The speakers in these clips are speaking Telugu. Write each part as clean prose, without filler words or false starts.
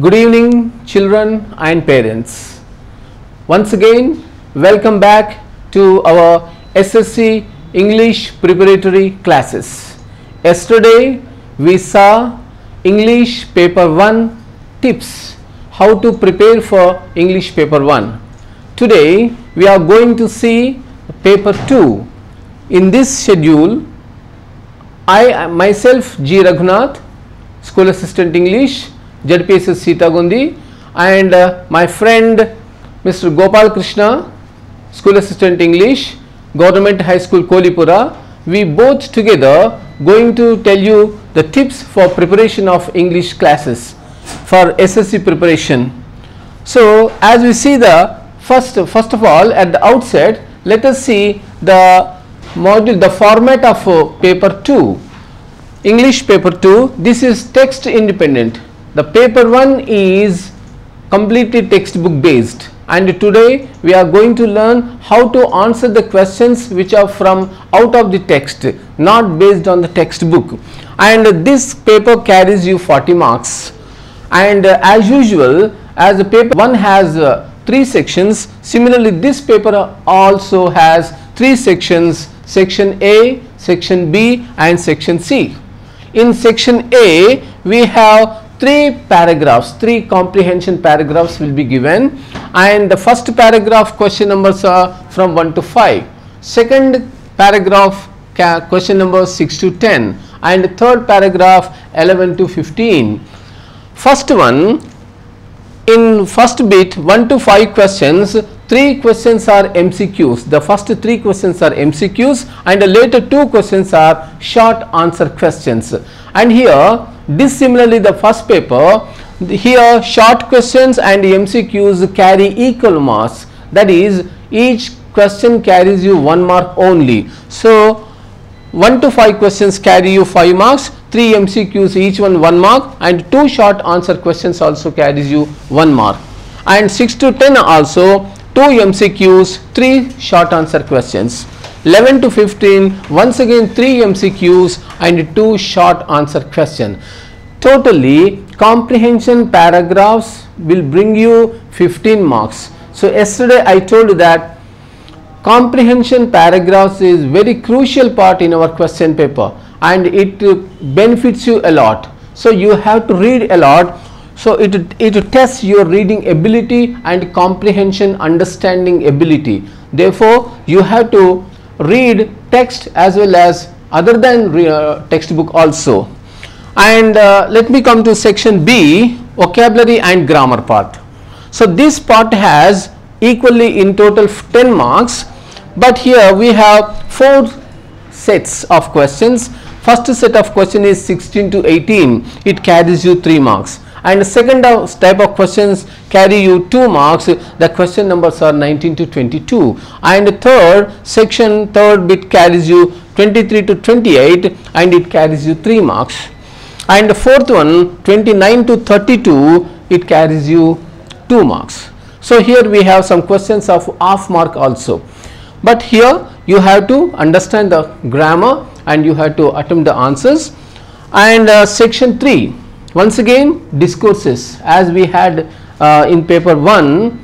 Good evening, children and parents. Once again, welcome back to our SSC English preparatory classes. Yesterday, we saw English paper 1 tips, how to prepare for English paper 1. Today, we are going to see paper 2. In this schedule, I myself G. Raghunath, School Assistant English, ZPSS Sitagundi, and my friend Mr. Gopal Krishna, School Assistant English, Government High School Kolipura, we both together going to tell you the tips for preparation of English classes for SSC preparation. So as we see the first of all, at the outset, let us see the module, the format of paper 2, English paper 2. This is text independent. The paper 1 is completely textbook based, and today we are going to learn how to answer the questions which are from out of the text, not based on the textbook. And this paper carries you 40 marks. And as usual, as the paper 1 has 3 sections, similarly this paper also has 3 sections, section A, section B and section C. In section A, we have 3 paragraphs, 3 comprehension paragraphs will be given, and the first paragraph question numbers are from 1 to 5, second paragraph question numbers 6 to 10, and third paragraph 11 to 15. First one, in first bit 1 to 5 questions, 3 questions are MCQs. The first 3 questions are MCQs and the later 2 questions are short answer questions. And here dissimilarly the first paper, here short questions and MCQs carry equal marks, that is each question carries you 1 mark only. So 1 to 5 questions carry you 5 marks, 3 MCQs each one 1 mark, and 2 short answer questions also carries you 1 mark, and 6 to 10 also 2 MCQs, 3 short answer questions. 11 to 15 once again 3 MCQs and 2 short answer question. Totally comprehension paragraphs will bring you 15 marks. So yesterday I told you that comprehension paragraphs is very crucial part in our question paper and it benefits you a lot. So you have to read a lot. So it tests your reading ability and comprehension understanding ability. Therefore you have to read text as well as other than textbook also. And let me come to section B, vocabulary and grammar part. So this part has equally in total 10 marks, but here we have 4 sets of questions. First set of question is 16 to 18, it carries you 3 marks. And the second type of questions carry you 2 marks, the question numbers are 19 to 22. And the third bit carries you 23 to 28 and it carries you 3 marks. And the fourth one 29 to 32, it carries you 2 marks. So here we have some questions of half mark also, but here you have to understand the grammar and you have to attempt the answers. And section 3, once again discourses, as we had in paper 1,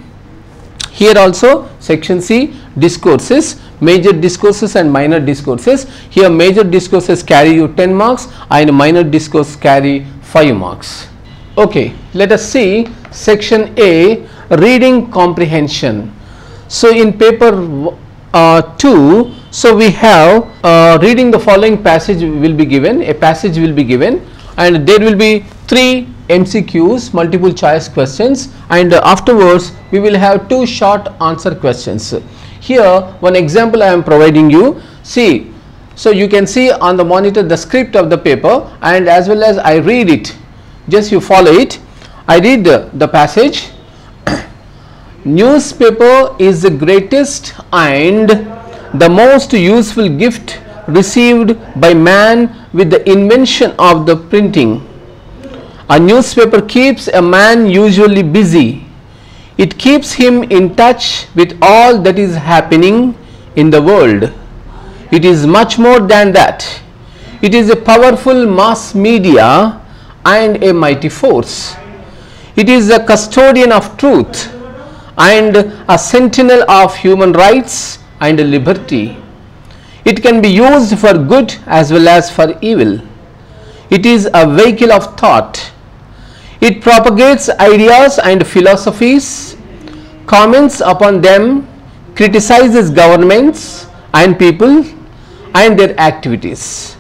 here also section C, discourses, major discourses and minor discourses. Here major discourses carry you 10 marks and minor discourse carry 5 marks. Okay, let us see section A, reading comprehension. So in paper 2, so we have reading the following passage will be given, a passage will be given, and there will be 3 MCQs, multiple choice questions, and afterwards we will have 2 short answer questions. Here one example I am providing you. See, so you can see on the monitor the script of the paper, and as well as I read it, just you follow it. I read the passage. Newspaper is the greatest and the most useful gift received by man with the invention of the printing. A newspaper keeps a man usually busy. It keeps him in touch with all that is happening in the world. It is much more than that. It is a powerful mass media and a mighty force. It is a custodian of truth and a sentinel of human rights and liberty. It can be used for good as well as for evil. It is a vehicle of thought. It propagates ideas and philosophies, comments upon them, criticizes governments and people and their activities.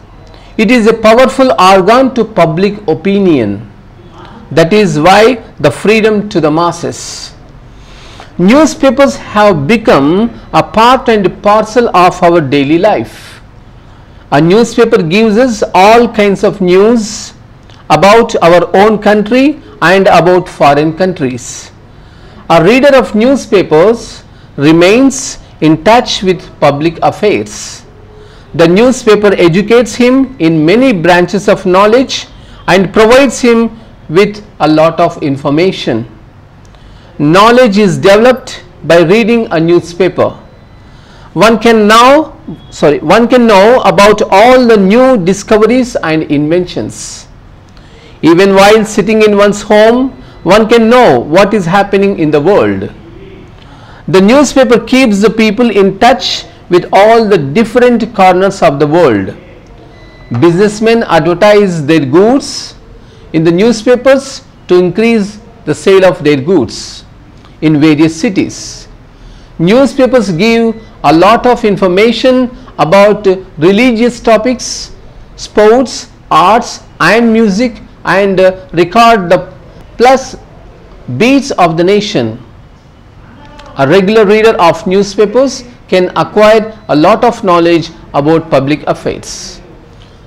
It is a powerful organ to public opinion. That is why the freedom to the masses. Newspapers have become a part and parcel of our daily life. A newspaper gives us all kinds of news about our own country and about foreign countries. A reader of newspapers remains in touch with public affairs. The newspaper educates him in many branches of knowledge and provides him with a lot of information. Knowledge is developed by reading a newspaper. One can know about all the new discoveries and inventions. Even while sitting in one's home, one can know what is happening in the world. The newspaper keeps the people in touch with all the different corners of the world. Businessmen advertise their goods in the newspapers to increase the sale of their goods in various cities. Newspapers give a lot of information about religious topics, sports, arts and music, and record the plus beats of the nation. A regular reader of newspapers can acquire a lot of knowledge about public affairs.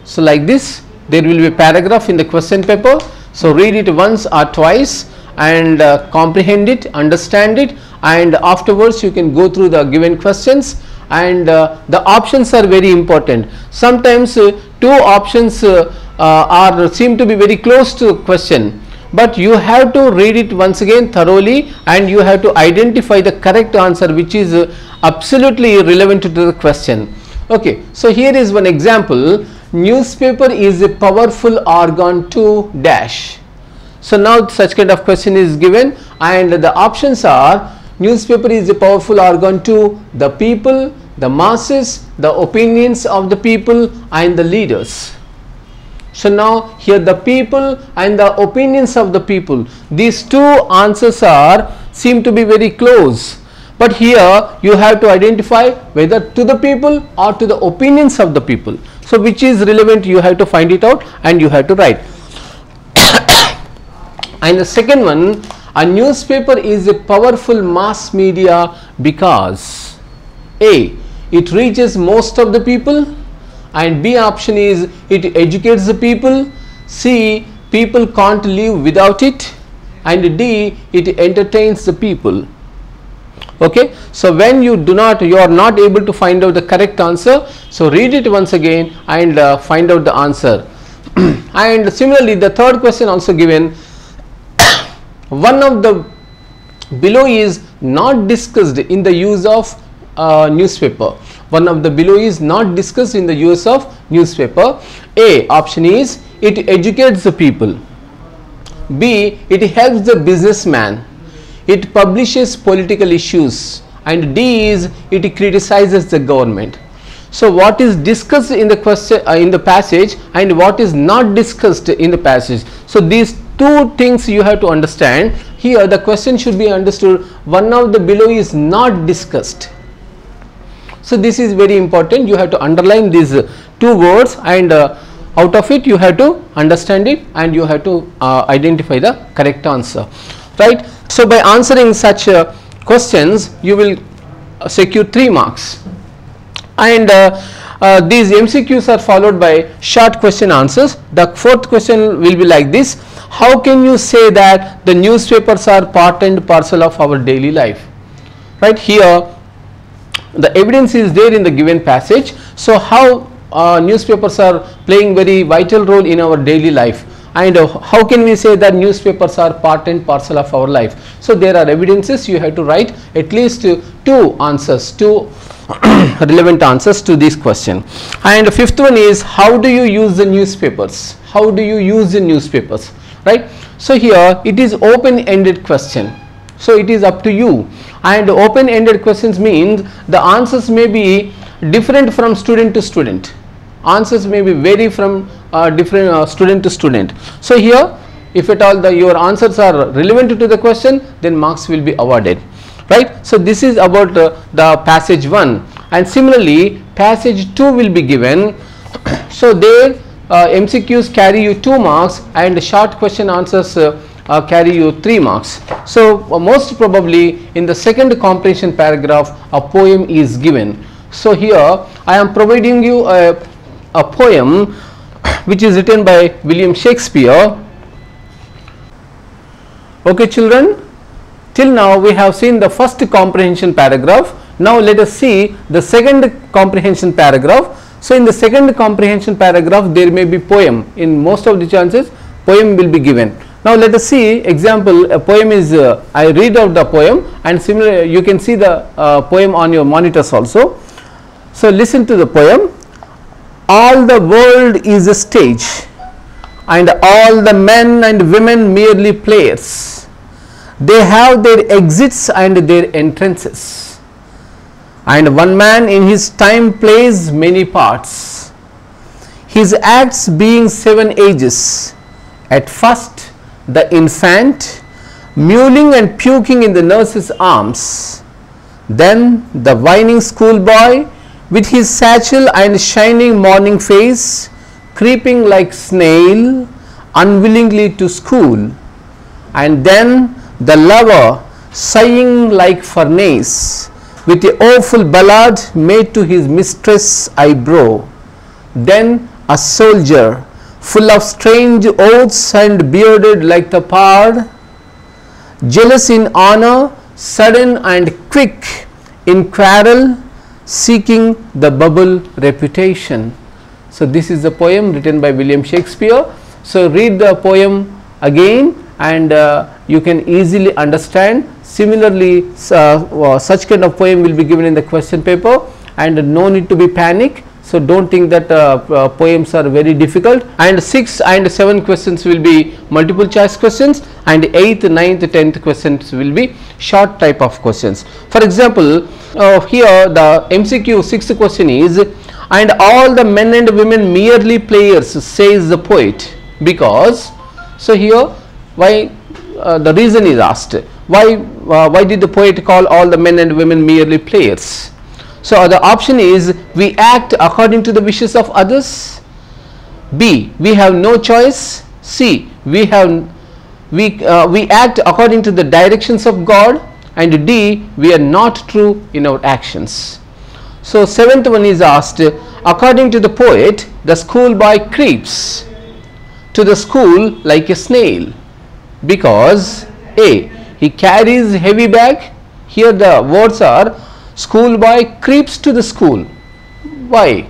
So like this, there will be a paragraph in the question paper. So read it once or twice and comprehend it, understand it, and afterwards you can go through the given questions, and the options are very important. Sometimes two options seem to be very close to question, but you have to read it once again thoroughly and you have to identify the correct answer which is absolutely relevant to the question. Okay, so here is one example. Newspaper is a powerful organ to dash. So now such kind of question is given and the options are: newspaper is a powerful organ to the people, the masses, the opinions of the people and the leaders. So now here the people and the opinions of the people, these two answers seem to be very close, but here you have to identify whether to the people or to the opinions of the people. So which is relevant, you have to find it out and you have to write. And the second one, a newspaper is a powerful mass media because A, it reaches most of the people, and B option is it educates the people, C, people can't live without it, and D, it entertains the people. Okay, so when you are not able to find out the correct answer, so read it once again and find out the answer. And similarly the third question also given, one of the below is not discussed in the use of newspaper. One of the below is not discussed in the use of newspaper. A option is it educates the people, B, it helps the businessman, it publishes political issues, and D is it criticizes the government. So what is discussed in the question in the passage and what is not discussed in the passage. So these two things you have to understand. Here the question should be understood, one of the below is not discussed. So this is very important, you have to underline these two words and out of it you have to understand it and you have to identify the correct answer, right. So by answering such questions you will secure 3 marks, and these MCQs are followed by short question answers. The fourth question will be like this: how can you say that the newspapers are part and parcel of our daily life? Right, here the evidence is there in the given passage. So how newspapers are playing very vital role in our daily life, and how can we say that newspapers are part and parcel of our life? So there are evidences, you have to write at least two answers, two relevant answers to this question. And the fifth one is, how do you use the newspapers? How do you use the newspapers, right? So here it is open-ended question. So it is up to you, and open-ended questions means the answers may be different from student to student. Answers may be vary from different student to student. So here, if at all your answers are relevant to the question, then marks will be awarded, right? So this is about the passage 1, and similarly passage 2 will be given. So there MCQs carry you 2 marks and short question answers carry you 3 marks. So most probably in the second comprehension paragraph a poem is given. So here I am providing you a poem which is written by William Shakespeare. Okay children, till now we have seen the first comprehension paragraph. Now let us see the second comprehension paragraph. So in the second comprehension paragraph there may be poem. In most of the chances poem will be given. Now let us see example. A poem is I read out the poem, and similarly you can see the poem on your monitors also. So listen to the poem. All the world is a stage, and all the men and women merely players. They have their exits and their entrances, and one man in his time plays many parts, his acts being 7 ages. At first the infant, mewling and puking in the nurse's arms, then the whining schoolboy with his satchel and shining morning face, creeping like snail unwillingly to school, and then the lover sighing like furnace with a awful ballad made to his mistress' eyebrow, then a soldier full of strange oaths and bearded like the pard, jealous in honor, sudden and quick in quarrel, seeking the bubble reputation. So this is the poem written by William Shakespeare. So read the poem again, and you can easily understand. Similarly such kind of poem will be given in the question paper, and no need to be panic. So don't think that poems are very difficult. And 6 and 7 questions will be multiple choice questions, and 8th, 9th, 10th questions will be short type of questions. For example, here the MCQ 6th question is, and all the men and women merely players, says the poet, because. So here why the reason is asked, why did the poet call all the men and women merely players? So the option is, we act according to the wishes of others. B, we have no choice. C, we act according to the directions of God. And D, we are not true in our actions. So 7th one is asked, according to the poet, the schoolboy creeps to the school like a snail, because A, he carries heavy bag. Here the words are, schoolboy creeps to the school. Why?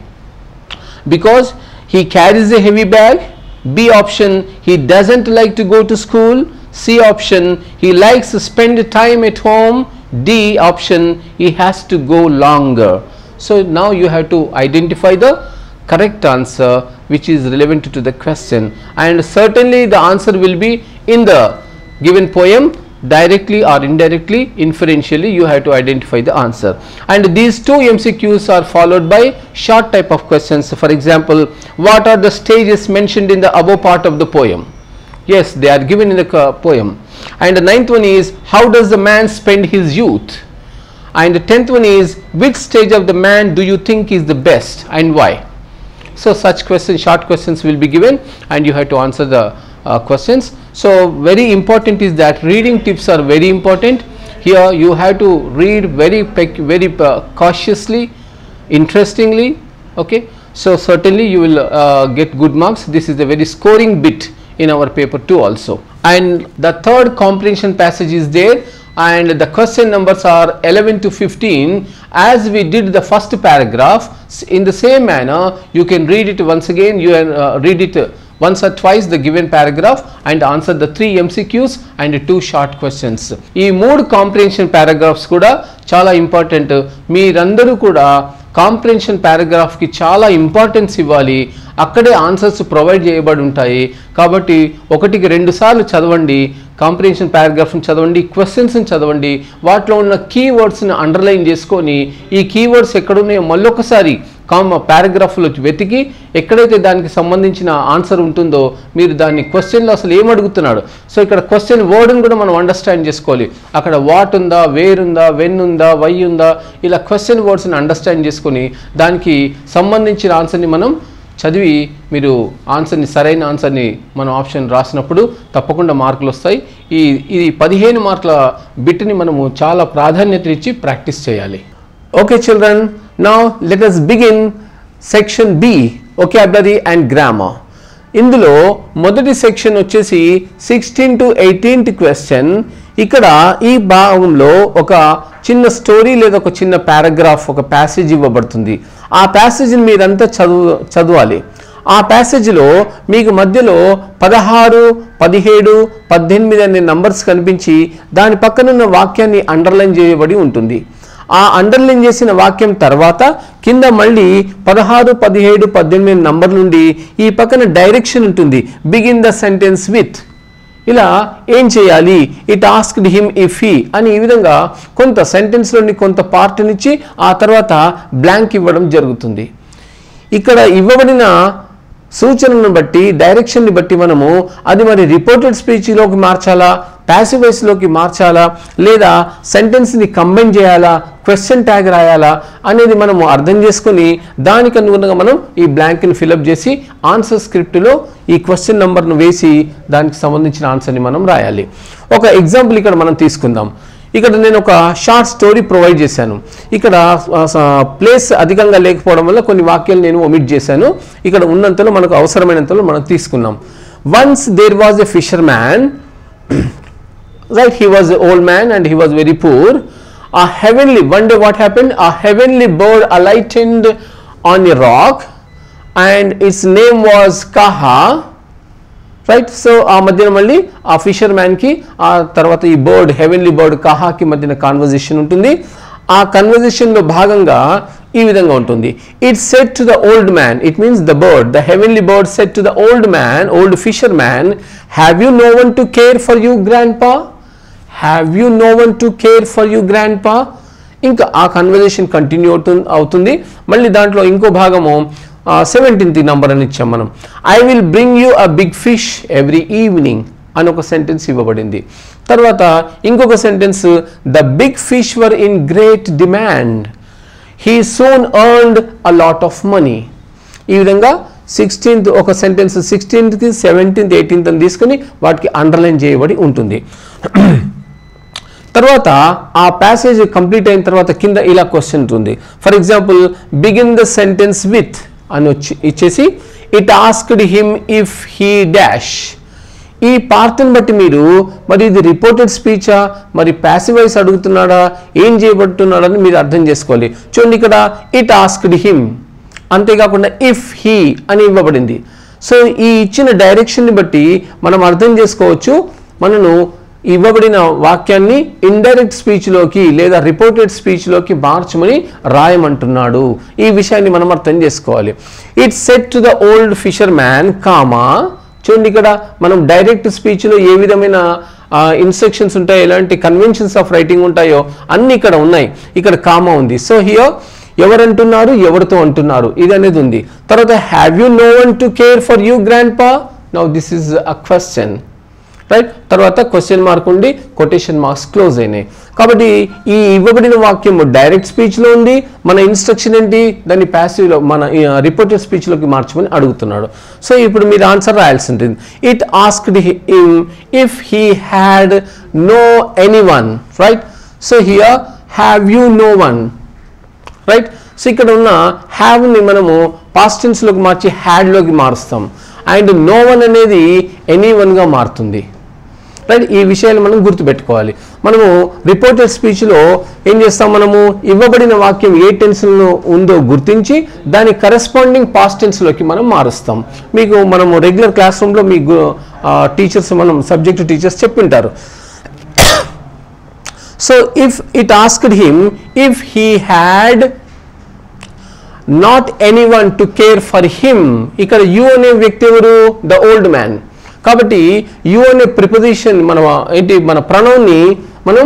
Because he carries a heavy bag. B option, he doesn't like to go to school. C option, he likes to spend time at home. D option, he has to go longer. So now you have to identify the correct answer which is relevant to the question, and certainly the answer will be in the given poem. Directly or indirectly, inferentially, you have to identify the answer. And these 2 MCQs are followed by short type of questions. For example, what are the stages mentioned in the above part of the poem? Yes, they are given in the poem. And the 9th one is, how does the man spend his youth? And the 10th one is, which stage of the man do you think is the best and why? So such questions, short questions will be given, and you have to answer the questions. So very important is that reading tips are very important. Here you have to read very cautiously, interestingly. Okay, so certainly you will get good marks. This is a very scoring bit in our paper 2 also. And the third comprehension passage is there, and the question numbers are 11 to 15. As we did the first paragraph, in the same manner you can read it once again. You read it once or twice the given paragraph and answer the 3 MCQs and 2 short questions. ఈ 3 comprehension paragraphs కూడా చాలా ఇంపార్టెంట్. మీరందరూ కూడా కాంప్రిహెన్షన్ పారాగ్రాఫ్కి చాలా ఇంపార్టెన్స్ ఇవ్వాలి. అక్కడే ఆన్సర్స్ ప్రొవైడ్ చేయబడి ఉంటాయి. కాబట్టి 1కి 2 సార్లు చదవండి, కాంప్రిహెన్షన్ పారాగ్రాఫ్ని చదవండి, క్వశ్చన్స్ని చదవండి, వాటిలో ఉన్న కీవర్డ్స్ని అండర్లైన్ చేసుకొని ఈ కీవర్డ్స్ ఎక్కడున్నాయో మళ్ళొకసారి పారాగ్రాఫ్లో వెతికి ఎక్కడైతే దానికి సంబంధించిన ఆన్సర్ ఉంటుందో మీరు దాన్ని క్వశ్చన్లో అసలు ఏమడుగుతున్నాడు. సో ఇక్కడ క్వశ్చన్ వర్డ్ని కూడా మనం అండర్స్టాండ్ చేసుకోవాలి. అక్కడ వాట్ ఉందా, వేర్ ఉందా, వెన్ ఉందా, వై ఉందా, ఇలా క్వశ్చన్ వర్డ్స్ని అండర్స్టాండ్ చేసుకొని దానికి సంబంధించిన ఆన్సర్ని మనం చదివి మీరు ఆన్సర్ని సరైన ఆన్సర్ని మనం ఆప్షన్ రాసినప్పుడు తప్పకుండా మార్కులు వస్తాయి. ఈ 15 మార్కుల బిట్ని మనము చాలా ప్రాధాన్యత ఇచ్చి ప్రాక్టీస్ చేయాలి. Okay children, now let us begin section B, vocabulary and grammar. ఇందులో మొదటి సెక్షన్ వచ్చేసి 16 to 18th క్వశ్చన్. ఇక్కడ ఈ భాగంలో ఒక చిన్న స్టోరీ లేదా ఒక చిన్న పారాగ్రాఫ్, ఒక ప్యాసేజ్ ఇవ్వబడుతుంది. ఆ ప్యాసేజ్ని మీరంతా చదవాలి. ఆ ప్యాసేజ్లో మీకు మధ్యలో 16, 17, 18 అనే నంబర్స్ కనిపించి దాని పక్కనున్న వాక్యాన్ని అండర్లైన్ చేయబడి ఉంటుంది. ఆ అండర్లైన్ చేసిన వాక్యం తర్వాత కింద మళ్ళీ 16, 17, 18 నంబర్ నుండి ఈ పక్కన డైరెక్షన్ ఉంటుంది, బిగిన్ ద సెంటెన్స్ విత్. ఇలా ఏం చేయాలి, it asked him if he అని ఈ విధంగా కొంత సెంటెన్స్లోని కొంత పార్ట్నిచ్చి ఆ తర్వాత బ్లాంక్ ఇవ్వడం జరుగుతుంది. ఇక్కడ ఇవ్వబడిన సూచనను బట్టి, డైరెక్షన్ని బట్టి మనము అది మరి రిపోర్టెడ్ స్పీచ్లోకి మార్చాలా, ప్యాసివ్ వాయిస్లోకి మార్చాలా, లేదా సెంటెన్స్ని కంబైన్ చేయాలా, క్వశ్చన్ ట్యాగ్ రాయాలా అనేది మనము అర్థం చేసుకొని దానికి అనుగుణంగా మనం ఈ బ్లాంక్ని ఫిలప్ చేసి ఆన్సర్ స్క్రిప్ట్లో ఈ క్వశ్చన్ నెంబర్ను వేసి దానికి సంబంధించిన ఆన్సర్ని మనం రాయాలి. ఒక ఎగ్జాంపుల్ ఇక్కడ మనం తీసుకుందాం. ఇక్కడ నేను ఒక షార్ట్ స్టోరీ ప్రొవైడ్ చేశాను. ఇక్కడ ప్లేస్ అధికంగా లేకపోవడం వల్ల కొన్ని వాక్యాలు నేను ఒమిట్ చేశాను. ఇక్కడ ఉన్నంతలో మనకు అవసరమైనంతలో మనం తీసుకున్నాం. Once there was a fisherman, right, he was an old man and he was very poor. One day what happened, a heavenly bird alighted on a rock and its name was Kaha, right? So ఆ మధ్యన మళ్ళీ ఆ ఫిషర్ మ్యాన్ కి ఆ తర్వాత ఈ బర్డ్, హెవెన్లీ బర్డ్ కాహా కి మధ్యన కాన్వర్జేషన్ ఉంటుంది. ఆ కన్వర్జేషన్ లో భాగంగా ఈ విధంగా ఉంటుంది. It said to the old man, it means the bird, the heavenly bird said to the old man, old fisher man, have you no one to care for you grandpa, have you no one to care for you grandpa. ఇంకా ఆ కన్వర్జేషన్ కంటిన్యూ అవుతుంది. మళ్ళీ దాంట్లో ఇంకో భాగము 17th నంబర్ అని ఇచ్చాం మనం. I will bring you a big fish every evening అని ఒక సెంటెన్స్ ఇవ్వబడింది. తర్వాత ఇంకొక sentence, the big fish were in great demand, he soon earned a lot of money. ఈ విధంగా 16th ఒక సెంటెన్స్ 16th, 17th, 18th అని తీసుకుని వాటికి అండర్లైన్ చేయబడి ఉంటుంది. తర్వాత ఆ ప్యాసేజ్ కంప్లీట్ అయిన తర్వాత కింద ఇలా క్వశ్చన్ ఉంటుంది. For example, begin the sentence with అని ఇచ్చేసి it asked him if he dash. ఈ పార్ట్ని బట్టి మీరు మరి ఇది రిపోర్టెడ్ స్పీచా, మరి ప్యాసివ్ వాయిస్ అడుగుతున్నాడా, ఏం చేయబడుతున్నాడని మీరు అర్థం చేసుకోవాలి. చూడండి ఇక్కడ ఇట్ ఆస్క్డ్ హిమ్, అంతేకాకుండా ఇఫ్ హీ అని ఇవ్వబడింది. సో ఈ ఇచ్చిన డైరెక్షన్ని బట్టి మనం అర్థం చేసుకోవచ్చు మనను ఇవ్వబడిన వాక్యాన్ని ఇండైరెక్ట్ స్పీచ్లోకి లేదా రిపోర్టెడ్ స్పీచ్లోకి మార్చమని రాయమంటున్నాడు. ఈ విషయాన్ని మనం అర్థం చేసుకోవాలి. It said to the old fisher man comma. చూడండి ఇక్కడ మనం డైరెక్ట్ స్పీచ్లో ఏ విధమైన ఇన్స్ట్రక్షన్స్ ఉంటాయో, ఎలాంటి కన్వెన్షన్స్ ఆఫ్ రైటింగ్ ఉంటాయో అన్నీ ఇక్కడ ఉన్నాయి. ఇక్కడ కామా ఉంది. సో హియర్ ఎవరు అంటున్నారు, ఎవరితో అంటున్నారు ఇది అనేది ఉంది. తర్వాత have you no one to care for you grandpa. Now this is a question, right. తర్వాత క్వశ్చన్ మార్క్ ఉండి కొటేషన్ మార్క్స్ క్లోజ్ అయినాయి. కాబట్టి ఈ ఇవ్వబడిన వాక్యం డైరెక్ట్ స్పీచ్లో ఉంది. మన ఇన్స్ట్రక్షన్ ఏంటి, దాన్ని ప్యాసివ్లో మన రిపోర్టెడ్ స్పీచ్లోకి మార్చమని అడుగుతున్నాడు. సో ఇప్పుడు మీరు ఆన్సర్ రాయాల్సి ఉంటుంది. It asked him if he had no any one, right. So here have you no one, right. సో ఇక్కడ ఉన్న హ్యావ్ని మనము పాస్ట్ టెన్స్లోకి మార్చి హ్యాడ్లోకి మారుస్తాం. అండ్ నో వన్ అనేది ఎనీ వన్గా మారుతుంది, రైట్. ఈ విషయాలు మనం గుర్తుపెట్టుకోవాలి. మనము రిపోర్టెడ్ స్పీచ్లో ఏం చేస్తాం, మనము ఇవ్వబడిన వాక్యం ఏ టెన్స్లో ఉందో గుర్తించి దాని కరెస్పాండింగ్ పాస్ట్ టెన్స్లోకి మనం మారుస్తాం. మీకు మనము రెగ్యులర్ క్లాస్ రూమ్లో మీకు టీచర్స్, మనం సబ్జెక్ట్ టీచర్స్ చెప్పింటారు. So if it asked him if he had not anyone to care for him. ఇక్కడ యు అనే వ్యక్తి ఎవరు? The old man. కాబట్టి యు అనే ప్రిపోజిషన్ మనం ఏంటి, మన ప్రొనౌన్ని మనం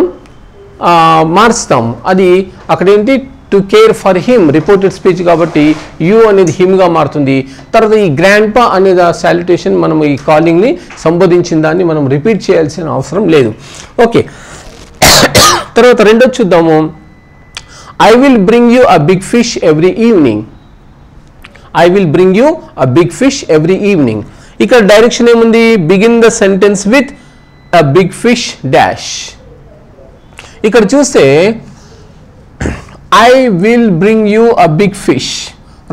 మార్చుతాం. అది అక్కడ ఏంటి, to care for him, reported speech కాబట్టి యు అనేది హిమ్గా మారుతుంది. తర్వాత ఈ గ్రాండ్ పా అనే సాల్యుటేషన్ మనం ఈ కాలింగ్ని సంబోధించిన దాన్ని మనం రిపీట్ చేయాల్సిన అవసరం లేదు. ఓకే, తర్వాత రెండోది చూద్దాము. I will bring you a big fish every evening. I will bring you a big fish every evening. ఇక్కడ డైరెక్షన్ ఏముంది? Begin the sentence with a big fish dash. ఇక్కడ చూస్తే I will bring you a big fish,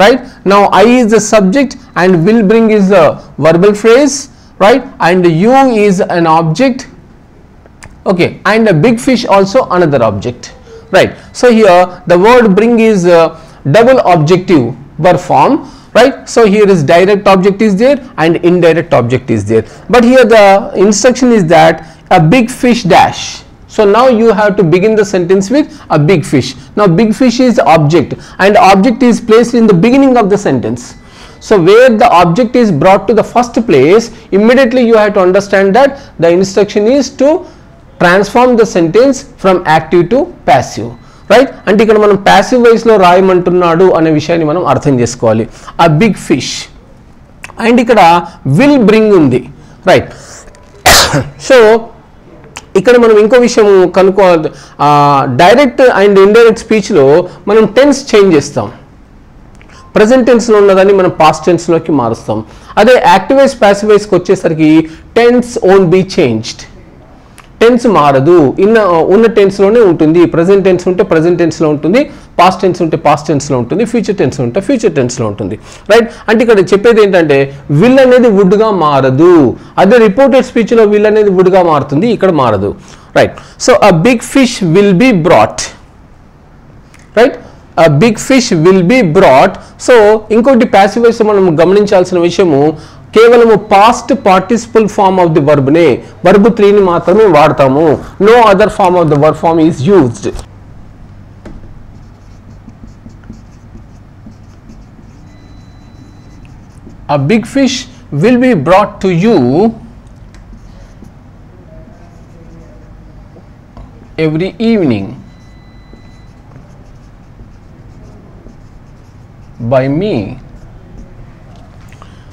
right? Now I is the subject and will bring is the verbal phrase, right? And you is an object, okay, and a big fish also another object, right? So here the word bring is double objective verb form, right? So here is direct object is there and indirect object is there, but here the instruction is that a big fish dash. So now you have to begin the sentence with a big fish. Now big fish is object and object is placed in the beginning of the sentence. So where the object is brought to the first place, immediately you have to understand that the instruction is to transform the sentence from active to passive, right? అంటే ఇక్కడ మనం passive voice లో రాయమంటున్నాడు అనే విషయాన్ని మనం అర్థం చేసుకోవాలి. A big fish and ఇక్కడ will bring ఉంది, right? So ఇక్కడ మనం ఇంకో విషయం కనుక్కోవాలి. డైరెక్ట్ అండ్ ఇండైరెక్ట్ స్పీచ్లో మనం టెన్స్ చేంజ్ చేస్తాం. ప్రజెంట్ టెన్స్లో ఉన్నదాన్ని మనం పాస్ట్ టెన్స్లోకి మారుస్తాం. అదే యాక్టివ్ వాయిస్ ప్యాసివ్ వాయిస్కి వచ్చేసరికి tense won't be changed. Tense మారదు, ఉన్న టెన్స్లోనే ఉంటుంది. ప్రజెంట్ టెన్స్ ఉంటే ప్రజెంట్ టెన్స్లో ఉంటుంది, పాస్ట్ టెన్స్ ఉంటే పాస్ట్ టెన్స్లో ఉంటుంది, ఫ్యూచర్ టెన్స్ ఉంటే ఫ్యూచర్ టెన్స్లో ఉంటుంది, రైట్? అంటే ఇక్కడ చెప్పేది ఏంటంటే విల్ అనేది వుడ్గా మారదు. అదే రిపోర్టెడ్ స్పీచ్లో విల్ అనేది వుడ్గా మారుతుంది, ఇక్కడ మారదు, right? So a big fish will be brought, right? a big fish will be brought. So ఇంకోటి ప్యాసివ్ వాయిస్ మనం గమనించాల్సిన విషయము, కేవలము past participle form of the verb నే, వర్బ్ 3ని మాత్రమే వాడతాము. No other form of the verb form is used. A big fish will be brought to you every evening by me.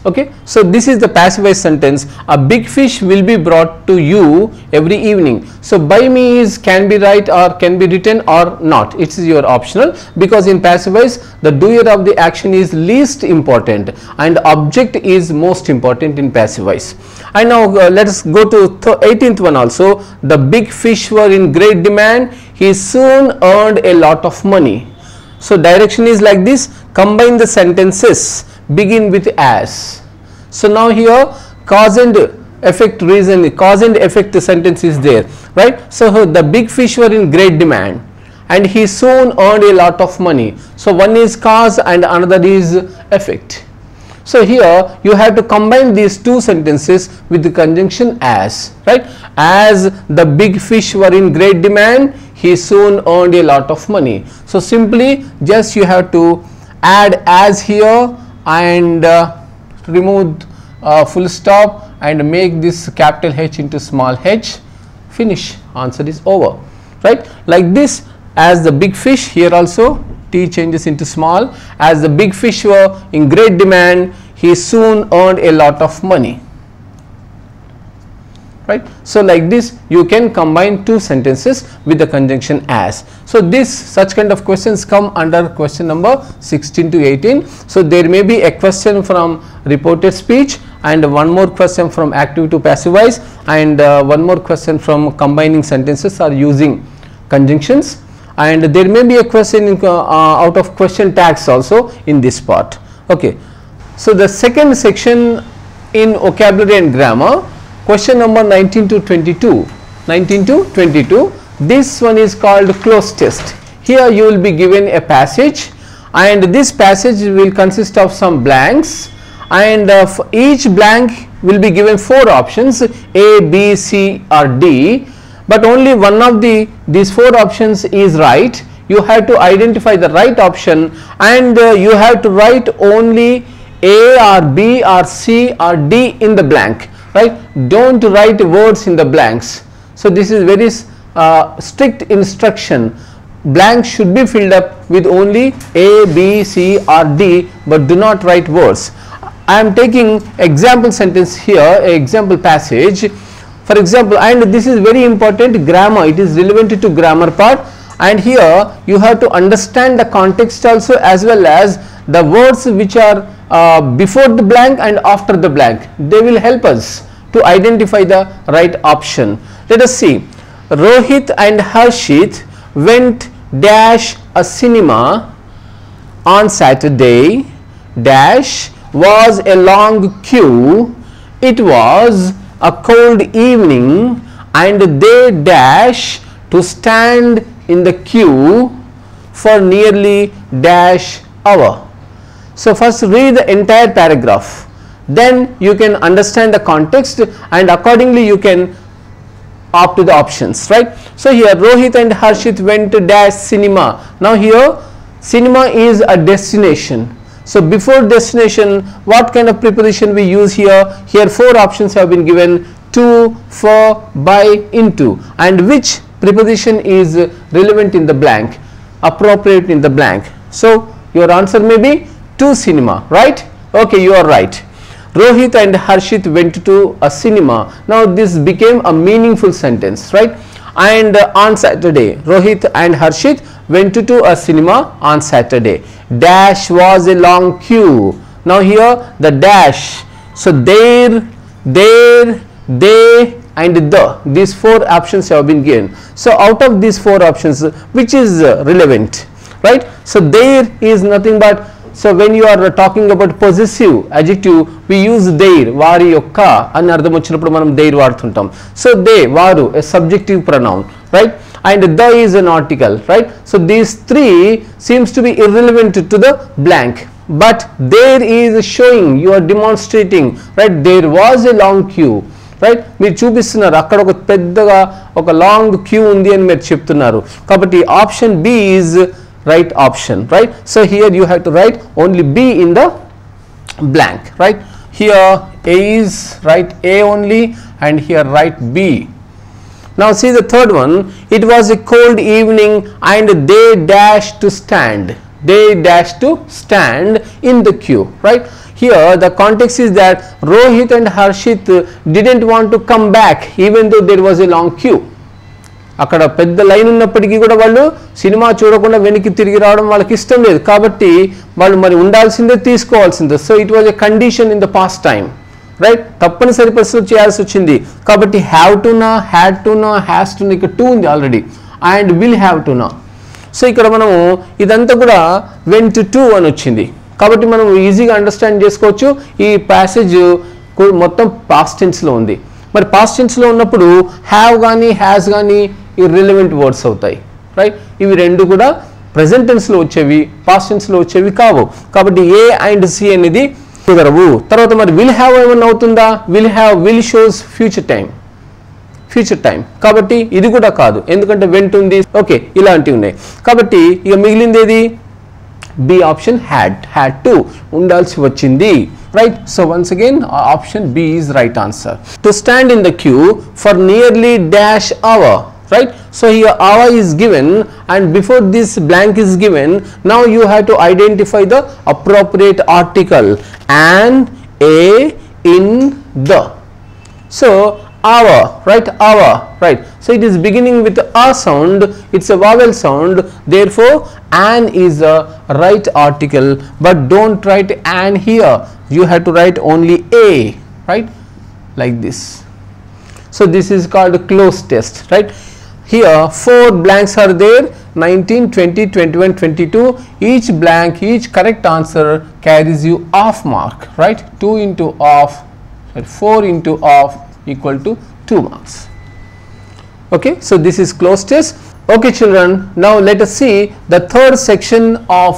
Okay, so this is the passive voice sentence. A big fish will be brought to you every evening. So by me is can be right or can be written or not. It is your optional, because in passive voice the doer of the action is least important and object is most important in passive voice. And now let us go to 18th one also. The big fish were in great demand. He soon earned a lot of money. So direction is like this. Combine the sentences, begin with as. So now here cause and effect reason, cause and effect sentence is there, right? So the big fish were in great demand and he soon earned a lot of money. So one is cause and another is effect. So here you have to combine these two sentences with the conjunction as, right? As the big fish were in great demand, he soon earned a lot of money. So simply just you have to add as here and remove full stop and make this capital H into small h. Finish, answer is over, right? Like this, as the big fish, here also T changes into small. As the big fish were in great demand, he soon earned a lot of money, right? So like this you can combine two sentences with the conjunction as. So this such kind of questions come under question number 16 to 18. So there may be a question from reported speech and one more question from active to passive voice and one more question from combining sentences or using conjunctions, and there may be a question in, out of question tags also in this part. Okay, so the second section in vocabulary and grammar, question number 19 to 22. 19 to 22. This one is called cloze test. Here you will be given a passage and this passage will consist of some blanks, and for each blank will be given 4 options, A, B, C or D, but only one of these 4 options is right. you have to identify the right option, and you have to write only A or B or C or D in the blank, right? Don't write words in the blanks. So this is very strict instruction. Blank should be filled up with only A, B, C or D, but do not write words. I am taking example sentence here, example passage. For example, and this is very important, grammar, it is relevant to grammar part, and here you have to understand the context also, as well as the words which are before the blank and after the blank. They will help us to identify the right option. Let us see. Rohit and Harshit went dash a cinema on Saturday. Dash was a long queue. It was a cold evening and they dash to stand in the queue for nearly dash hour. So first read the entire paragraph, then you can understand the context and accordingly you can opt to the options, right? So here Rohit and Harshit went to dash cinema. Now here cinema is a destination. So before destination, what kind of preposition we use here? Here 4 options have been given: to, for, by, into, and which preposition is relevant in the blank, appropriate in the blank. So your answer may be to cinema, right? Okay, you are right. Rohit and Harshit went to a cinema. Now this became a meaningful sentence, right? And on Saturday, Rohit and Harshit went to a cinema on Saturday. Dash was a long queue. Now here the dash. So there, they and the. These 4 options have been given. So out of these 4 options, which is relevant, right? So there is nothing but, so when you are talking about possessive adjective, we use their, vari yokka అని అర్థం వచ్చినప్పుడు మనం their వాడుతుంటాం. So they, వారు, a subjective pronoun, right? And the is an article, right? So these 3 seems to be irrelevant to the blank, but there is showing, you are demonstrating, right? There was a long queue, right? మీరు చూపిస్తున్నారు అక్కడ ఒక పెద్దగా ఒక లాంగ్ క్యూ ఉంది అని మీరు చెప్తున్నారు. కాబట్టి option B is right option, right? So here you have to write only B in the blank, right? Here A is write A only and here write B. Now see the third one. It was a cold evening and they dashed to stand. They dashed to stand in the queue, right? Here the context is that Rohit and Harshit didn't want to come back even though there was a long queue. అక్కడ పెద్ద లైన్ ఉన్నప్పటికీ కూడా వాళ్ళు సినిమా చూడకుండా వెనక్కి తిరిగి రావడం వాళ్ళకి ఇష్టం లేదు, కాబట్టి వాళ్ళు మరి ఉండాల్సిందే, తీసుకోవాల్సిందే. So it was a condition in the past time, right? తప్పనిసరి పరిస్థితులు చేయాల్సి వచ్చింది. కాబట్టి హ్యావ్ టు నా, హ్యాడ్ టు నా, హ్యాస్ టు నా, ఇక్కడ 2 ఉంది already, and will have to నా. సో ఇక్కడ మనము ఇదంతా కూడా వెంట్ టు అని వచ్చింది, కాబట్టి మనం ఈజీగా అండర్స్టాండ్ చేసుకోవచ్చు. ఈ ప్యాసేజ్ మొత్తం పాస్ట్ టెన్స్లో ఉంది. మరి పాస్ట్ టెన్స్లో ఉన్నప్పుడు హ్యావ్ కానీ హ్యాస్ కానీ ఇర్రెలెవెంట్ వర్డ్స్ అవుతాయి, రైట్? ఇవి రెండు కూడా ప్రెజెంట్ టెన్స్లో వచ్చేవి, పాస్ట్ టెన్స్లో వచ్చేవి కావు. కాబట్టి ఏ అండ్ సి అనేది కుదరవు. తర్వాత మరి విల్ హ్యావ్ ఏమన్నా అవుతుందా? Will have, will shows future time, కాబట్టి ఇది కూడా కాదు, ఎందుకంటే వెంట్ ఉంది, ఓకే, ఇలాంటివి ఉన్నాయి. కాబట్టి ఇక మిగిలింది ఏది? బి ఆప్షన్, హ్యాడ్ టు, ఉండాల్సి వచ్చింది, right? So once again option B is right answer. To stand in the queue for nearly dash hour, right? So here hour is given and before this blank is given, now you have to identify the appropriate article, an, a, in, the. So hour, right? Hour, right? So it is beginning with a sound, it's a vowel sound, therefore an is a right article, but don't write an here, you have to write only a, right? Like this. So this is called a close test, right? Here 4 blanks are there, 19, 20, 21, 22. Each blank, each correct answer carries you off mark, right? 2 into off, 4 into off equal to 2 marks. Okay, so this is close test. Okay children, now let us see the third section of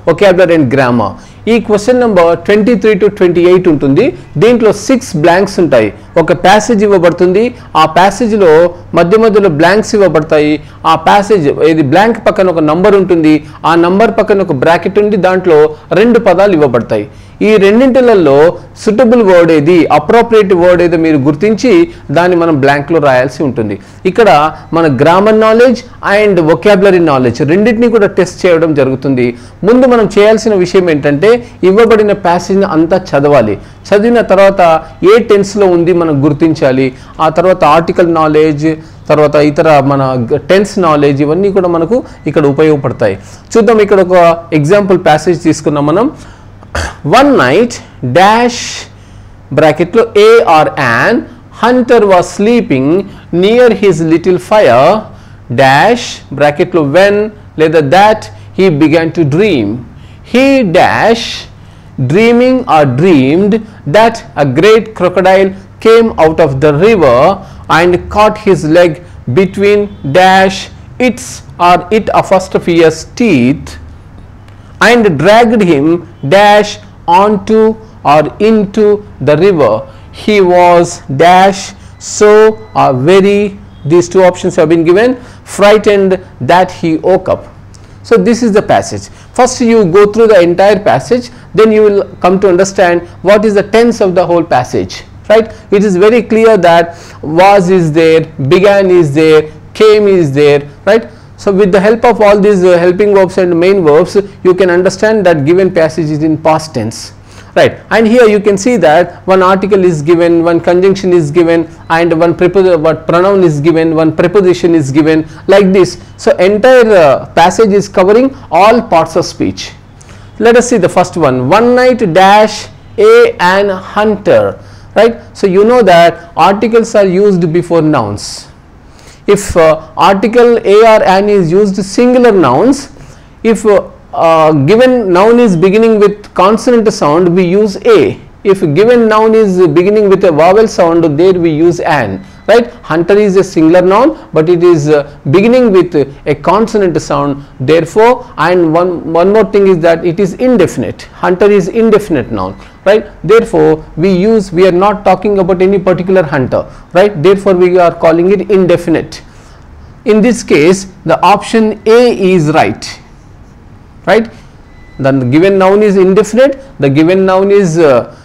vocabulary and grammar. ఈ క్వశ్చన్ నెంబర్ 23 to 28 ఉంటుంది. దీంట్లో 6 బ్లాంక్స్ ఉంటాయి. ఒక ప్యాసేజ్ ఇవ్వబడుతుంది, ఆ ప్యాసేజ్లో మధ్య మధ్యలో బ్లాంక్స్ ఇవ్వబడతాయి. ఆ ప్యాసేజ్ ఇది బ్లాంక్ పక్కన ఒక నంబర్ ఉంటుంది, ఆ నంబర్ పక్కన ఒక బ్రాకెట్ ఉంది, దాంట్లో 2 పదాలు ఇవ్వబడతాయి. ఈ రెండింటిలలో సూటబుల్ వర్డ్ ఏది, అప్రోప్రియేట్ వర్డ్ ఏదో మీరు గుర్తించి దాన్ని మనం బ్లాంక్లో రాయాల్సి ఉంటుంది. ఇక్కడ మన grammar knowledge and vocabulary knowledge రెండింటినీ కూడా టెస్ట్ చేయడం జరుగుతుంది. ముందు మనం చేయాల్సిన విషయం ఏంటంటే ఇవ్వబడిన ప్యాసేజ్ని అంతా చదవాలి. చదివిన తర్వాత ఏ టెన్స్లో ఉంది మనం గుర్తించాలి. ఆ తర్వాత ఆర్టికల్ నాలెడ్జ్, తర్వాత ఇతర మన టెన్స్ నాలెడ్జ్, ఇవన్నీ కూడా మనకు ఇక్కడ ఉపయోగపడతాయి. చూద్దాం. ఇక్కడ ఒక ఎగ్జాంపుల్ ప్యాసేజ్ తీసుకున్నాం మనం. One night dash bracket lo a or an hunter was sleeping near his little fire dash bracket lo when లేదా that he began to dream. He dash dreaming or dreamed that a great crocodile came out of the river and caught his leg between dash its or it apostrophe's teeth and dragged him dash onto or into the river. He was dash so very, these two options have been given, frightened that he woke up. So this is the passage. First you go through the entire passage, then you will come to understand what is the tense of the whole passage, right? It is very clear that was is there, began is there, came is there, right? So with the help of all these helping verbs and main verbs, you can understand that given passage is in past tense, right? And here you can see that one article is given, one conjunction is given, and one pronoun is given, one preposition is given, like this. So entire passage is covering all parts of speech. Let us see the first one. One night dash a an hunter, right? So you know that articles are used before nouns. If article a or an is used singular nouns, if given noun is beginning with consonant sound, we use a. If given noun is beginning with a vowel sound, there we use an, right? Hunter is a singular noun, but it is beginning with a consonant sound, therefore, and one more thing is that it is indefinite. Hunter is indefinite noun, right? Therefore we are not talking about any particular hunter, right? Therefore we are calling it indefinite. In this case the option A is right, right? Then the given noun is indefinite, the given noun is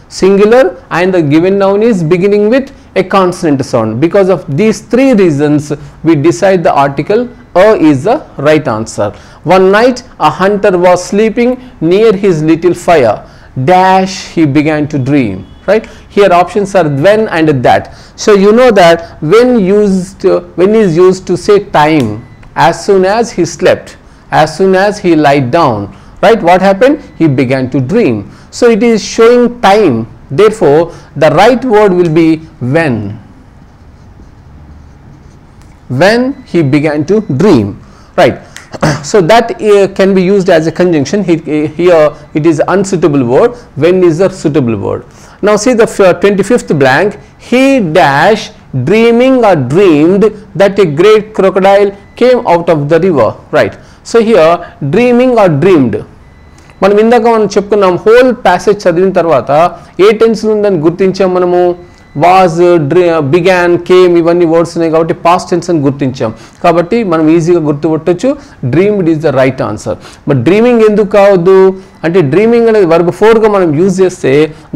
singular, and the given noun is beginning with a consonant sound. Because of these three reasons we decide the article A is the right answer. One night a hunter was sleeping near his little fire dash he began to dream, right? Here options are when and that. So you know that when is used to say time, as soon as he slept, as soon as he lied down, right? What happened? He began to dream. So it is showing time, therefore the right word will be when he began to dream, right? So that can be used as a conjunction. Here it is unsuitable word, when is a suitable word. Now see the 25th blank. He dash dreaming or dreamed that a great crocodile came out of the river, right? So here dreaming or dreamed, మనం ఇందాక మనం చెప్పుకున్నాం హోల్ ప్యాసేజ్ చదివిన తర్వాత ఏ టెన్స్ ఉందని గుర్తించాం మనము. వాజ్, బిగాన్, కేమ్ ఇవన్నీ వర్డ్స్ ఉన్నాయి కాబట్టి పాస్ట్ టెన్స్ అని గుర్తించాం. కాబట్టి మనం ఈజీగా గుర్తుపట్టొచ్చు dreamed is the right answer. But dreaming ఎందుకు కావద్దు అంటే డ్రీమింగ్ అనేది వర్బ్ 4గా మనం యూజ్ చేస్తే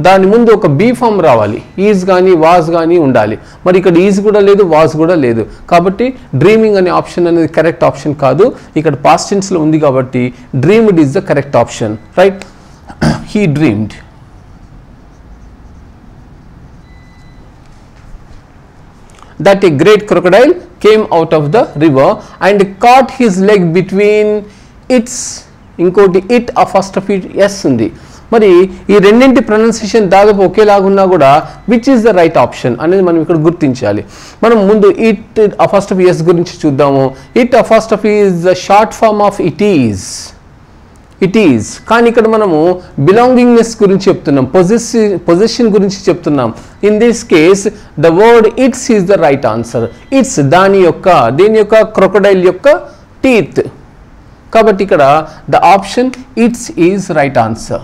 దాని ముందు ఒక బీ ఫామ్ రావాలి, ఈజ్ కానీ వాజ్ కానీ ఉండాలి. మరి ఇక్కడ ఈజ్ కూడా లేదు, వాజ్ కూడా లేదు, కాబట్టి డ్రీమింగ్ అనే ఆప్షన్ అనేది కరెక్ట్ ఆప్షన్ కాదు. ఇక్కడ పాస్ట్ టెన్స్లో ఉంది కాబట్టి dreamed is the correct option, right? He dreamed. That a great crocodile came out of the river and caught his leg between its, ఇంకోటి ఇట్ అపాస్ట్రఫీ ఎస్ ఉంది. మరి ఈ రెండింటి ప్రొనౌన్సియేషన్ దాదాపు ఒకేలాగున్నా కూడా which is the right option అనేది మనం ఇక్కడ గుర్తించాలి. మనం ముందు ఇట్ అపాస్ట్రఫీ ఎస్ గురించి చూద్దాము. It apostrophe is the short form of it is, కానీ ఇక్కడ మనము బిలాంగింగ్నెస్ గురించి చెప్తున్నాం, పొజిషన్ గురించి చెప్తున్నాం. In this case the word its is the right answer. Its దేని యొక్క క్రొకడైల్ యొక్క టీత్, కాబట్టి ఇక్కడ the option its is right answer.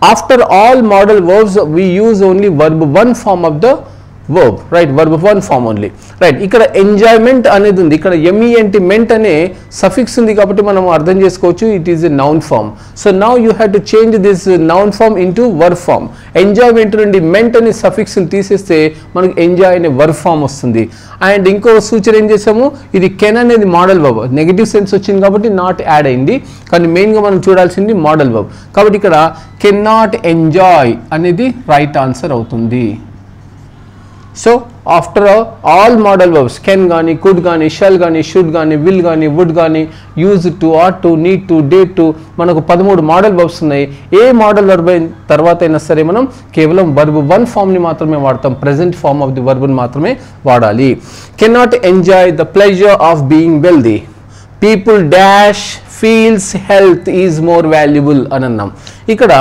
after all modal verbs we use only verb 1 form of the verb, right? Verb 1 form only, right? ఇక్కడ ఎంజాయ్మెంట్ అనేది ఉంది, ఇక్కడ మెంట్ అనే సఫిక్స్ ఉంది కాబట్టి మనం అర్థం చేసుకోవచ్చు it is a noun form. So now you have to change this noun form into verb form. Enjoyment నుండి మెంట్ అనే సఫిక్స్ తీసేస్తే మనకు ఎంజాయ్ అనే వర్బ్ ఫామ్ వస్తుంది. అండ్ ఇంకో సూచన ఏం చేసాము, ఇది కెన్ అనేది మోడల్ వర్బ్, నెగిటివ్ సెన్స్ వచ్చింది కాబట్టి నాట్ యాడ్ అయింది, కానీ మెయిన్గా మనం చూడాల్సింది మోడల్ వర్బ్ కాబట్టి ఇక్కడ కెన్ నాట్ ఎంజాయ్ అనేది రైట్ ఆన్సర్ అవుతుంది. So after all modal verbs can కానీ, కుడ్ కానీ, షల్ కానీ, షుడ్ కానీ, విల్ కానీ, వుడ్ కానీ, use to, ought to, need to, date to, మనకు 13 మోడల్ వర్బ్స్ ఉన్నాయి. ఏ మోడల్ వర్బ్ తర్వాత అయినా సరే మనం కేవలం వర్బ్ 1 ఫామ్ని మాత్రమే వాడతాం, ప్రెజెంట్ ఫామ్ ఆఫ్ ది వర్బ్ని మాత్రమే వాడాలి. Can not enjoy the pleasure of being wealthy. People dash feels health is more valuable అని అన్నాం. ఇక్కడ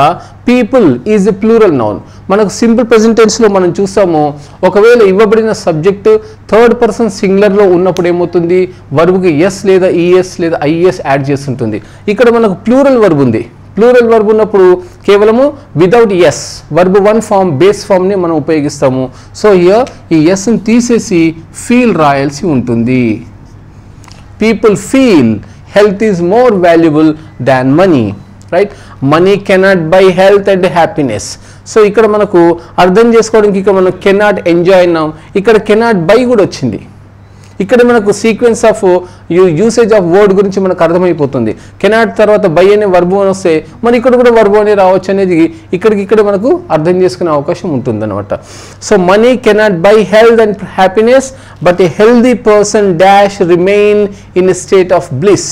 people is a plural noun. మనకు సింపుల్ ప్రెజెంట్ టెన్స్లో మనం చూస్తాము, ఒకవేళ ఇవ్వబడిన సబ్జెక్ట్ థర్డ్ పర్సన్ సింగులర్లో ఉన్నప్పుడు ఏమవుతుంది, వర్బ్కి ఎస్ లేదా ఈఎస్ లేదా ఐఎస్ యాడ్ చేస్తుంటుంది. ఇక్కడ మనకు ప్లూరల్ వర్బ్ ఉంది, ప్లూరల్ వర్బ్ ఉన్నప్పుడు కేవలము without S verb 1 form base ఫామ్ని మనం ఉపయోగిస్తాము. సో హియర్ ఈ ఎస్ని తీసేసి ఫీల్ రాయాల్సి ఉంటుంది. People feel health is more valuable than money, right? Money cannot buy health and happiness. So ఇక్కడ మనకు అర్థం చేసుకోవడానికి ఇక్కడ మనం కెనాట్ ఎంజాయ్ అన్నాం, ఇక్కడ కెనాట్ బై కూడా వచ్చింది. ఇక్కడ మనకు sequence of usage of word గురించి మనకు అర్థమైపోతుంది. కెనాట్ తర్వాత బై అనే వర్బ్ అని వస్తే మరి ఇక్కడ కూడా వర్బ్ అని రావచ్చు అనేది ఇక్కడ మనకు అర్థం చేసుకునే అవకాశం ఉంటుంది అనమాట. So money cannot by health and happiness but A healthy person dash remain in a state of bliss.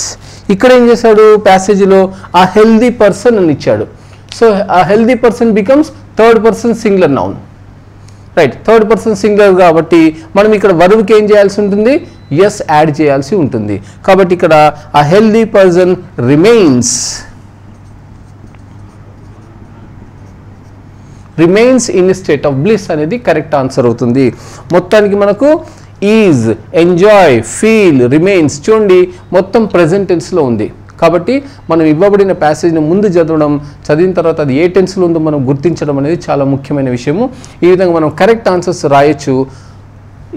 ఇక్కడ ఏం చేశాడు ప్యాసేజ్లో ఆ హెల్దీ పర్సన్ అని ఇచ్చాడు. సో ఆ healthy person becomes third person singular noun, right? Third person singular కాబట్టి మనం ఇక్కడ వర్బ్కి ఏం చేయాల్సి ఉంటుంది, ఎస్ యాడ్ చేయాల్సి ఉంటుంది. కాబట్టి ఇక్కడ ఆ healthy person remains in state of bliss అనేది కరెక్ట్ ఆన్సర్ అవుతుంది. మొత్తానికి మనకు ఈజ్, ఎంజాయ్, ఫీల్, రిమైన్స్ చూడండి మొత్తం ప్రెజెంట్ టెన్స్లో ఉంది. కాబట్టి మనం ఇవ్వబడిన ప్యాసేజ్ని ముందు చదివిన తర్వాత అది ఏ టెన్స్లో ఉందో మనం గుర్తించడం అనేది చాలా ముఖ్యమైన విషయము. ఈ విధంగా మనం కరెక్ట్ ఆన్సర్స్ రాయొచ్చు.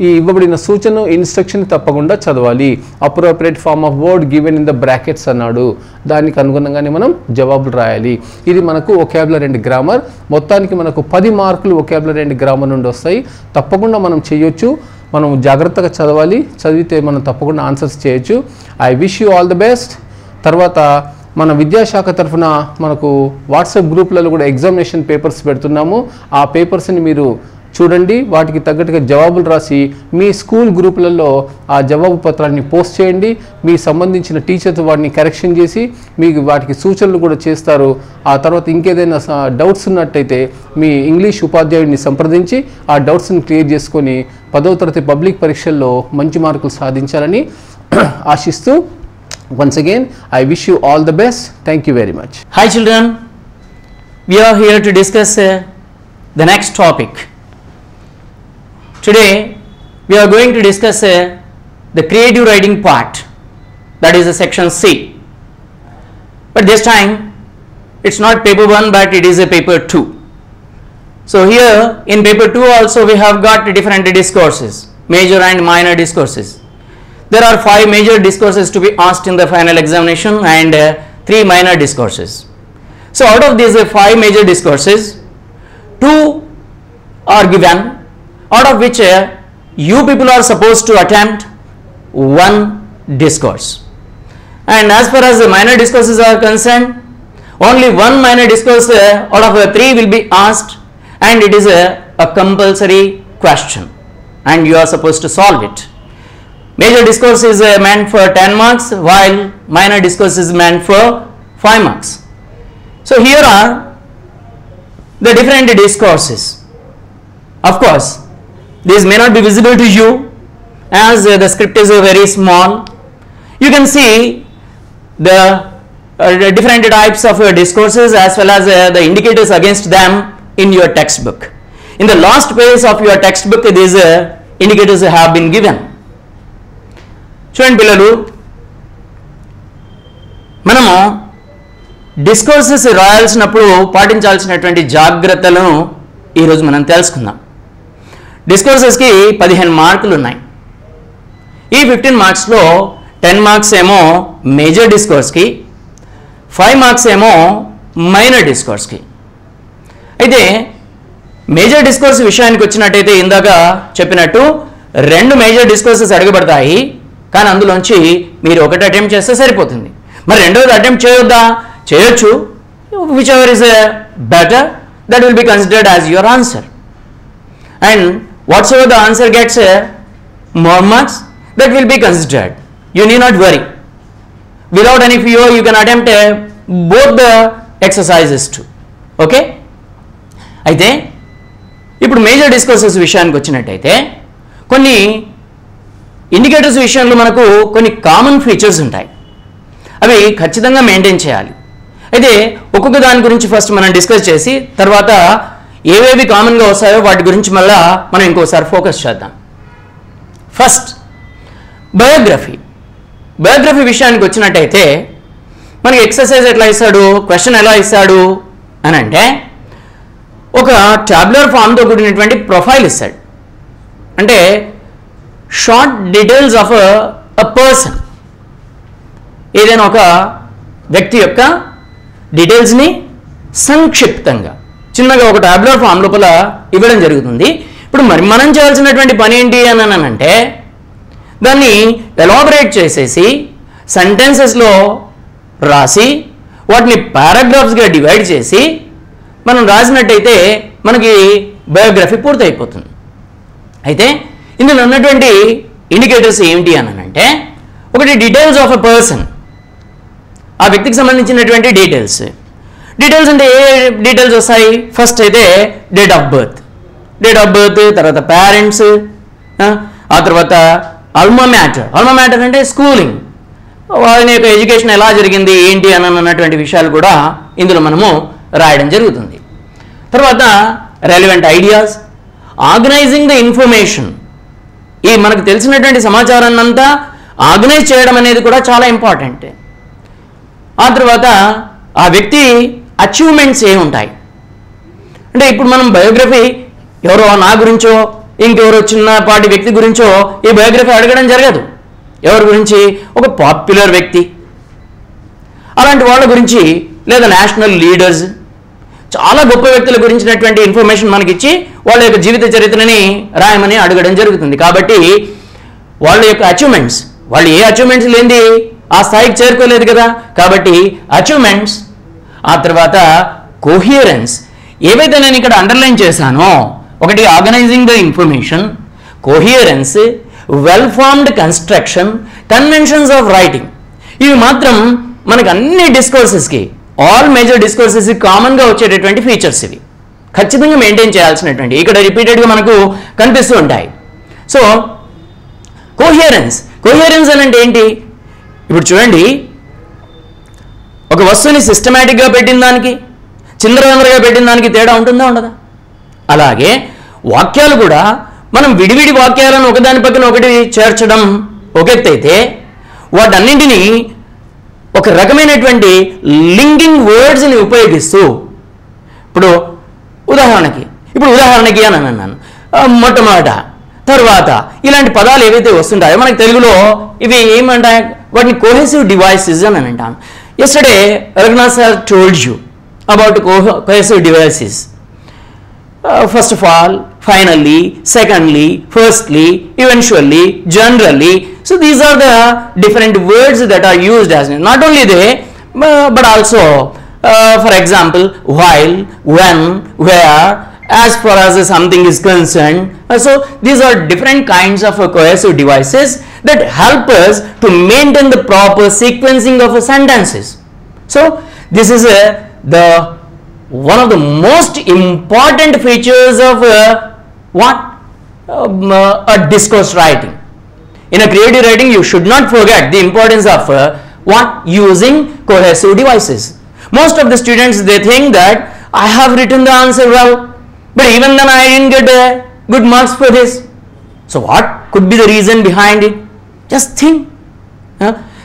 ఈ ఇవ్వబడిన సూచన ఇన్స్ట్రక్షన్ తప్పకుండా చదవాలి. Appropriate form of word given in the brackets అన్నాడు, దానికి అనుగుణంగానే మనం జవాబులు రాయాలి. ఇది మనకు వొకాబులరీ అండ్ గ్రామర్. మొత్తానికి మనకు 10 మార్కులు వొకాబులరీ అండ్ గ్రామర్ నుండి వస్తాయి. తప్పకుండా మనం చేయొచ్చు, మనం జాగ్రత్తగా చదవాలి, చదివితే మనం తప్పకుండా ఆన్సర్స్ చేయొచ్చు. I wish you all the best. తర్వాత మన విద్యాశాఖ తరఫున మనకు వాట్సాప్ గ్రూప్లలో కూడా ఎగ్జామినేషన్ పేపర్స్ పెడుతున్నాము. ఆ పేపర్స్ని మీరు చూడండి, వాటికి తగ్గట్టుగా జవాబులు రాసి మీ స్కూల్ గ్రూపులలో ఆ జవాబు పత్రాన్ని పోస్ట్ చేయండి. మీ సంబంధించిన టీచర్స్ వాటిని కరెక్షన్ చేసి మీకు వాటికి సూచనలు కూడా చేస్తారు. ఆ తర్వాత ఇంకేదైనా డౌట్స్ ఉన్నట్టయితే మీ ఇంగ్లీష్ ఉపాధ్యాయుడిని సంప్రదించి ఆ డౌట్స్ని క్లియర్ చేసుకొని 10వ తరగతి పబ్లిక్ పరీక్షల్లో మంచి మార్కులు సాధించాలని ఆశిస్తూ once again I wish you all the best. Thank you very much. Hi children, we are here to discuss the next topic. Today we are going to discuss the creative writing part, that is section C. But this time it's not paper 1 but it is a paper 2. So here in paper 2 also we have got different discourses, major and minor discourses. There are 5 major discourses to be asked in the final examination and 3 minor discourses. So out of these 5 major discourses, 2 are given, out of which you people are supposed to attempt 1 discourse. And as far as the minor discourses are concerned, only 1 minor discourse out of 3 will be asked, and it is a compulsory question and you are supposed to solve it. Major discourse is meant for 10 marks while minor discourse is meant for 5 marks. So here are the different discourses. Of course, these may not be visible to you as the script is very small. You can see the different types of discourses as well as the indicators against them in your textbook. In the last page of your textbook, these indicators have been given. చూడండి పిల్లలు, మనము డిస్కోర్సెస్ రాయాల్సినప్పుడు పాటించాల్సినటువంటి జాగ్రత్తలను ఈరోజు మనం తెలుసుకుందాం. డిస్కోర్సెస్కి 15 మార్కులు ఉన్నాయి. ఈ 15 మార్క్స్లో 10 మార్క్స్ ఏమో మేజర్ డిస్కోర్స్కి, 5 మార్క్స్ ఏమో మైనర్ డిస్కోర్స్కి. అయితే మేజర్ డిస్కోర్స్ విషయానికి వచ్చినట్టయితే ఇందాక చెప్పినట్టు 2 మేజర్ డిస్కోర్సెస్ అడగబడతాయి, కానీ అందులోంచి మీరు ఒకటి అటెంప్ట్ చేస్తే సరిపోతుంది. మరి రెండవది అటెంప్ట్ చేయొద్దా? చేయొచ్చు. Which ever is better, that will be considered as your answer. And what's ever the answer gets more marks, that will be considered. You need not worry. Without any fear, you can attempt both the exercises too. Okay? అయితే ఇప్పుడు మేజర్ డిస్కోర్సెస్ విషయానికి వచ్చినట్టయితే కొన్ని ఇండికేటర్స్ విషయంలో మనకు కొన్ని కామన్ ఫీచర్స్ ఉంటాయి. అవి ఖచ్చితంగా మెయింటైన్ చేయాలి. అయితే ఒక్కొక్క దాని గురించి ఫస్ట్ మనం డిస్కస్ చేసి తర్వాత ఏవేవి కామన్గా వస్తాయో వాటి గురించి మళ్ళీ మనం ఇంకోసారి ఫోకస్ చేద్దాం. First biography. బయోగ్రఫీ విషయానికి వచ్చినట్టయితే మనకి ఎక్సర్సైజ్ ఎట్లా ఇస్తాడు, క్వశ్చన్ ఎలా ఇస్తాడు అని అంటే ఒక టాబ్యులర్ ఫామ్తో కూడినటువంటి ప్రొఫైల్ ఇస్తాడు. అంటే short details of a person, ఏదైనా ఒక వ్యక్తి యొక్క డీటెయిల్స్ని సంక్షిప్తంగా చిన్నగా ఒక టాబ్యులర్ ఫామ్ లోపల ఇవ్వడం జరుగుతుంది. ఇప్పుడు మరి మనం చేయాల్సినటువంటి పని ఏంటి అని అంటే దాన్ని ఎలాబరేట్ చేసేసి సెంటెన్సెస్లో రాసి వాటిని పారాగ్రాఫ్స్గా డివైడ్ చేసి మనం రాసినట్టయితే మనకి బయోగ్రఫీ పూర్తయిపోతుంది. అయితే ఇందులో ఉన్నటువంటి ఇండికేటర్స్ ఏమిటి అని అంటే ఒకటి డీటెయిల్స్ ఆఫ్ ఎ పర్సన్, ఆ వ్యక్తికి సంబంధించినటువంటి డీటెయిల్స్. డీటెయిల్స్ అంటే ఏ డీటెయిల్స్ వస్తాయి? ఫస్ట్ అయితే డేట్ ఆఫ్ బర్త్, తర్వాత పేరెంట్స్, ఆ తర్వాత అల్మా మ్యాటర్ అంటే స్కూలింగ్, వాళ్ళ యొక్క ఎడ్యుకేషన్ ఎలా జరిగింది ఏంటి అని అన్నటువంటి విషయాలు కూడా ఇందులో మనము రాయడం జరుగుతుంది. తర్వాత relevant ideas, organising the information, ఈ మనకు తెలిసినటువంటి సమాచారాన్ని అంతా ఆర్గనైజ్ చేయడం అనేది కూడా చాలా ఇంపార్టెంట్. ఆ తర్వాత ఆ వ్యక్తి అచీవ్మెంట్స్ ఏముంటాయి అంటే ఇప్పుడు మనం బయోగ్రఫీ ఎవరో నా గురించో ఇంకెవరో చిన్నపాటి వ్యక్తి గురించో ఈ బయోగ్రఫీ అడగడం జరగదు. ఎవరి గురించి? ఒక పాపులర్ వ్యక్తి, అలాంటి వాళ్ళ గురించి, లేదా నేషనల్ లీడర్స్, చాలా గొప్ప వ్యక్తుల గురించినటువంటి ఇన్ఫర్మేషన్ మనకిచ్చి వాళ్ళ యొక్క జీవిత చరిత్రని రాయమని అడగడం జరుగుతుంది. కాబట్టి వాళ్ళ యొక్క అచీవ్మెంట్స్, వాళ్ళు ఏ అచీవ్మెంట్స్ లేనిది ఆ స్థాయికి చేరుకోలేదు కదా, కాబట్టి అచీవ్మెంట్స్. ఆ తర్వాత కోహియరెన్స్, ఏవైతే నేను ఇక్కడ అండర్లైన్ చేశానో, ఒకటి organising the information, coherence, well formed construction, conventions of writing, ఇవి మాత్రం మనకు అన్ని డిస్కోర్సెస్కి, ఆల్ మేజర్ డిస్కోర్సెస్కి కామన్గా వచ్చేటటువంటి ఫీచర్స్. ఇవి ఖచ్చితంగా మెయింటైన్ చేయాల్సినటువంటి, ఇక్కడ రిపీటెడ్గా మనకు కనిపిస్తూ ఉంటాయి. సో కోహియరెన్స్ అని అంటే ఏంటి? ఇప్పుడు చూడండి, ఒక వస్తువుని సిస్టమేటిక్గా పెట్టిన దానికి, చిందరవందరగా పెట్టిన దానికి తేడా ఉంటుందా ఉండదా? అలాగే వాక్యాలు కూడా మనం విడివిడి వాక్యాలను ఒకదాని పక్కన ఒకటి చేర్చడం ఒక ఎత్తు అయితే, వాటన్నింటినీ ఒక రకమైనటువంటి లింకింగ్ వర్డ్స్ని ఉపయోగిస్తూ, ఇప్పుడు ఉదాహరణకి అని అన్నాను, మొట్టమొదట, తర్వాత, ఇలాంటి పదాలు ఏవైతే వస్తుంటాయో మనకి తెలుగులో ఇవి ఏమంటాయి? వాటిని కోహెసివ్ డివైసెస్ అని అంటాం. Yesterday, Raghunath sir told you about cohesive devices. First of all, finally, secondly, firstly, eventually, generally. So these are the different words that are used as not only they, but also, for example, while, when, where, as far as something is concerned. So these are different kinds of cohesive devices that help us to maintain the proper sequencing of sentences. So this is one of the most important features of a discourse writing. In a creative writing, you should not forget the importance of using cohesive devices. Most of the students, they think that I have written the answer well, but even then I didn't get good marks for this. So what could be the reason behind it? Just think.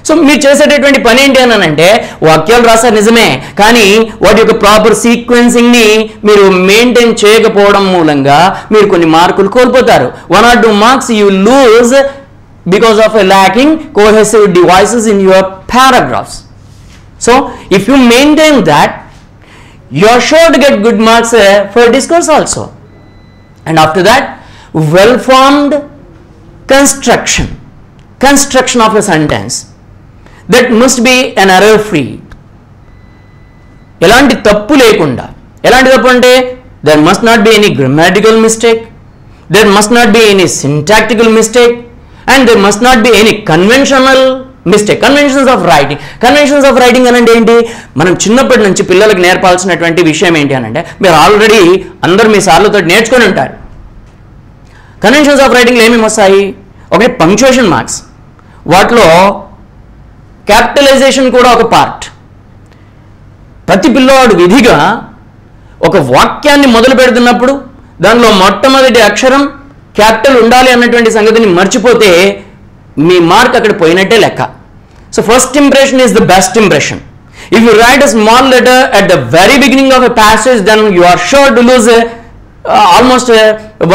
So మీరు చేసేటటువంటి పని ఏంటి అని అంటే వాక్యాలు రాసారు నిజమే, కానీ వాటి యొక్క ప్రాపర్ సీక్వెన్సింగ్ని మీరు మెయింటైన్ చేయకపోవడం మూలంగా మీరు కొన్ని మార్కులు కోల్పోతారు. 1 or 2 marks you lose because of a lacking cohesive devices in your paragraphs. So if you maintain that, you are sure to get good marks for discourse also. And after that, well formed construction of a sentence that must be an error free. ఎలాంటి తప్పు లేకుండా, ఎలాంటి తప్పు అంటే there must not be any grammatical mistake, there must not be any syntactical mistake, and there must not be any conventional mistake. Conventions of writing అనంటే ఏంటి? మనం చిన్నప్పటి నుంచి పిల్లలకు నేర్పాల్సినటువంటి విషయం ఏంటి అనంటే, మీరు ఆల్రెడీ అందరూ మీ సార్లతో నేర్చుకొని ఉంటారు. కన్వెన్షన్స్ ఆఫ్ రైటింగ్లో ఏమేమి వస్తాయి? ఒకటి పంక్చుయేషన్ మార్క్స్, వాటిలో క్యాపిటలైజేషన్ కూడా ఒక పార్ట్. ప్రతి పిల్లవాడు విధిగా ఒక వాక్యాన్ని మొదలు పెడుతున్నప్పుడు దానిలో మొట్టమొదటి అక్షరం క్యాపిటల్ ఉండాలి అన్నటువంటి సంగతిని మర్చిపోతే మీ మార్క్ అక్కడ పోయినట్టే లెక్క. So first impression is the best impression. If you write a small letter at the very beginning of a passage, then you are sure to lose almost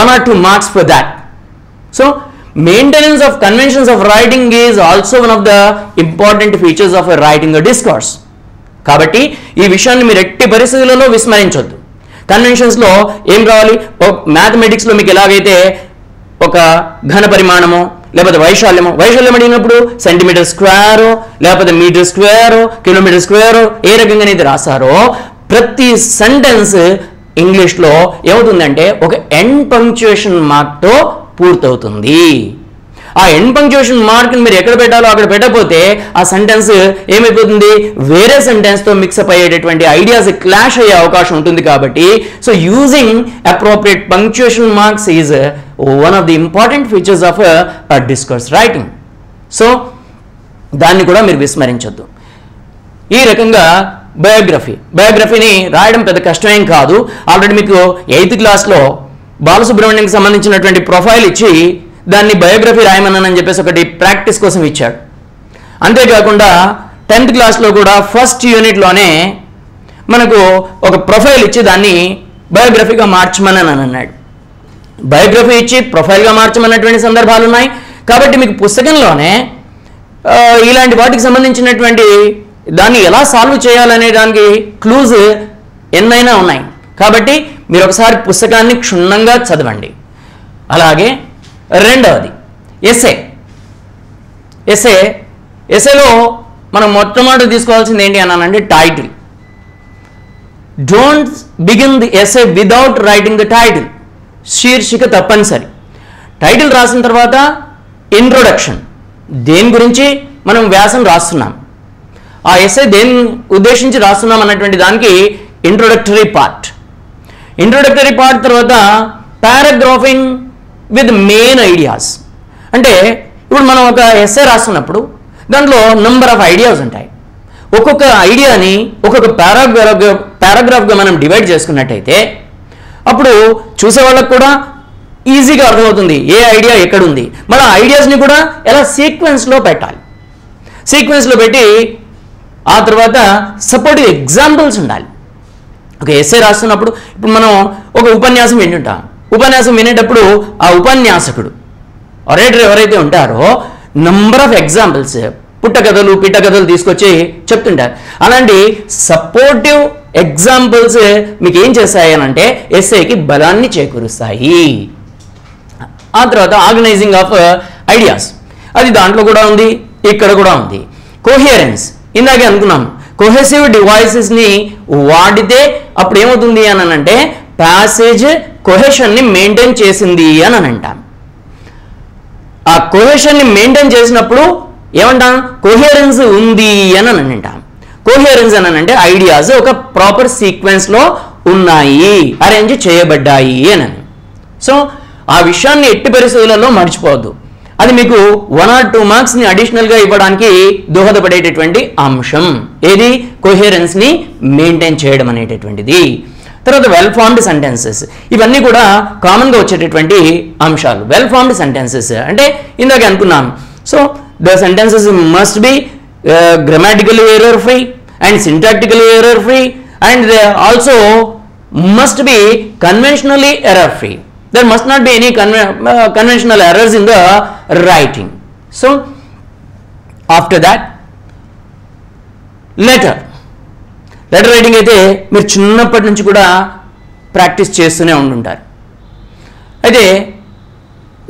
1 or 2 marks for that. So maintenance of conventions of writing is also one of the important features of a writing a discourse. కాబట్టి ఈ విషయాన్ని మీరు ఎట్టి పరిస్థితులలో విస్మరించొద్దు. కన్వెన్షన్స్లో ఏం కావాలి? మ్యాథమెటిక్స్లో మీకు ఎలాగైతే ఒక ఘన పరిమాణము లేకపోతే వైశాల్యం అడిగినప్పుడు సెంటీమీటర్ స్క్వేరు లేకపోతే మీటర్ స్క్వేరు కిలోమీటర్ స్క్వేరు ఏ రకంగానైతే రాశారో, ప్రతి సెంటెన్స్ ఇంగ్లీష్లో ఏమవుతుందంటే ఒక ఎండ్ పంక్చుయేషన్ మార్క్తో పూర్తవుతుంది. ఆ ఎండ్ పంక్చుయేషన్ మార్క్ని మీరు ఎక్కడ పెట్టాలో అక్కడ పెట్టకపోతే ఆ సెంటెన్స్ ఏమైపోతుంది? వేరే సెంటెన్స్తో మిక్సప్ అయ్యేటటువంటి ఐడియాస్ క్లాష్ అయ్యే అవకాశం ఉంటుంది. కాబట్టి so using appropriate punctuation marks is one of the important features of discourse writing. So దాన్ని కూడా మీరు విస్మరించొద్దు. ఈ రకంగా బయోగ్రఫీని రాయడం పెద్ద కష్టమేం కాదు. ఆల్రెడీ మీకు 8th క్లాస్లో బాలసుబ్రహ్మణ్యంకి సంబంధించినటువంటి ప్రొఫైల్ ఇచ్చి దాన్ని బయోగ్రఫీ రాయమన్నానని చెప్పేసి ఒకటి ప్రాక్టీస్ కోసం ఇచ్చాడు. అంతేకాకుండా 10th క్లాస్లో కూడా ఫస్ట్ యూనిట్లోనే మనకు ఒక ప్రొఫైల్ ఇచ్చి దాన్ని బయోగ్రఫీగా మార్చమని అన్నాడు. బయోగ్రఫీ ఇచ్చి ప్రొఫైల్గా మార్చమన్నటువంటి సందర్భాలు ఉన్నాయి. కాబట్టి మీకు పుస్తకంలోనే ఇలాంటి వాటికి సంబంధించినటువంటి దాన్ని ఎలా సాల్వ్ చేయాలనే దానికి క్లూజ్ ఎన్నైనా ఉన్నాయి. కాబట్టి మీరు ఒకసారి పుస్తకాన్ని క్షుణ్ణంగా చదవండి. అలాగే రెండవది ఎస్ఏలో మనం మొట్టమొదటి తీసుకోవాల్సింది ఏంటి అన్నానంటే title. Don't begin the essay without writing the title. శీర్షిక తప్పనిసరి. టైటిల్ రాసిన తర్వాత ఇంట్రొడక్షన్, దేని గురించి మనం వ్యాసం రాస్తున్నాం, ఆ ఎస్ఏ దేని ఉద్దేశించి రాస్తున్నాం అన్నటువంటి దానికి ఇంట్రొడక్టరీ పార్ట్ తర్వాత పారాగ్రాఫింగ్ విత్ మెయిన్ ఐడియాస్. అంటే ఇప్పుడు మనం ఒక ఎస్ఏ రాస్తున్నప్పుడు దాంట్లో నంబర్ ఆఫ్ ఐడియాస్ ఉంటాయి. ఒక్కొక్క ఐడియాని ఒక్కొక్క పారాగ్రాఫ్గా మనం డివైడ్ చేసుకున్నట్టయితే అప్పుడు చూసే వాళ్ళకు కూడా ఈజీగా అర్థమవుతుంది ఏ ఐడియా ఎక్కడుంది. మన ఐడియాస్ని కూడా ఎలా సీక్వెన్స్లో పెట్టాలి. సీక్వెన్స్లో పెట్టి ఆ తర్వాత సపోర్టివ్ ఎగ్జాంపుల్స్ ఉండాలి. ఒక ఎస్ఏ రాస్తున్నప్పుడు ఇప్పుడు మనం ఒక ఉపన్యాసం వింటుంటాం. ఉపన్యాసం వినేటప్పుడు ఆ ఉపన్యాసకుడు ఆరేటర్ ఎవరైతే ఉంటారో నంబర్ ఆఫ్ ఎగ్జాంపుల్స్, పుట్టకథలు పిట్టకథలు తీసుకొచ్చి చెప్తుంటారు. అలాంటి సపోర్టివ్ ఎగ్జాంపుల్స్ మీకు ఏం చేస్తాయి అని అంటే ఎస్ఏకి బలాన్ని చేకూరుస్తాయి. ఆ తర్వాత ఆర్గనైజింగ్ ఆఫ్ ఐడియాస్, అది దాంట్లో కూడా ఉంది, ఇక్కడ కూడా ఉంది. కోహియరెన్స్, ఇందాకే అనుకున్నాం కోహెసివ్ డివైసెస్ని వాడితే అప్పుడు ఏమవుతుంది అని అంటే ప్యాసేజ్ కొహెషన్ని మెయింటైన్ చేసింది అని అంటాం. ఆ కొహెషన్ని మెయింటైన్ చేసినప్పుడు ఏమంటాం? కోహియరెన్స్ ఉంది అని అంటాం. కోహియరెన్స్ అని అంటే ఐడియాస్ ఒక ప్రాపర్ సీక్వెన్స్లో ఉన్నాయి, అరేంజ్ చేయబడ్డాయి అని. సో ఆ విషయాన్ని ఎట్టి పరిస్థితులలో మర్చిపోవద్దు. అది మీకు 1 or 2 మార్క్స్ని అడిషనల్గా ఇవ్వడానికి దోహదపడేటటువంటి అంశం. ఏది? కోహియరెన్స్ని మెయింటైన్ చేయడం అనేటటువంటిది. తర్వాత వెల్ ఫార్మ్డ్ సెంటెన్సెస్, ఇవన్నీ కూడా కామన్గా వచ్చేటటువంటి అంశాలు. వెల్ ఫార్మ్డ్ సెంటెన్సెస్ అంటే ఇందాక అనుకున్నాం. So the sentences must be grammatically error free and syntactically error free, and they also must be conventionally error free. There must not be any conventional errors in the writing. So after that, letter writing అయితే మీరు చిన్నప్పటి నుంచి కూడా ప్రాక్టీస్ చేస్తూనే ఉంటుంటారు. అయితే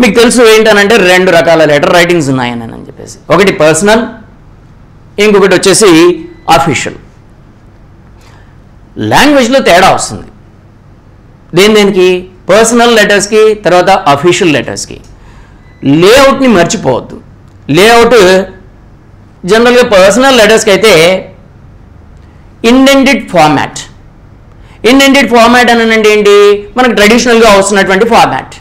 మీకు తెలుసు ఏంటనంటే రెండు రకాల లెటర్ రైటింగ్స్ ఉన్నాయని అని చెప్పేసి, ఒకటి పర్సనల్, ఇంకొకటి వచ్చేసి అఫీషియల్. లాంగ్వేజ్లో తేడా వస్తుంది దేనికి, పర్సనల్ లెటర్స్కి తర్వాత అఫీషియల్ లెటర్స్కి. లేఅవుట్ని మర్చిపోవద్దు. లేఅవుట్ జనరల్గా పర్సనల్ లెటర్స్కి అయితే ఇండెంటెడ్ ఫార్మాట్. ఇండెంటెడ్ ఫార్మాట్ అని అంటే ఏంటి, మనకు ట్రెడిషనల్గా వస్తున్నటువంటి ఫార్మాట్.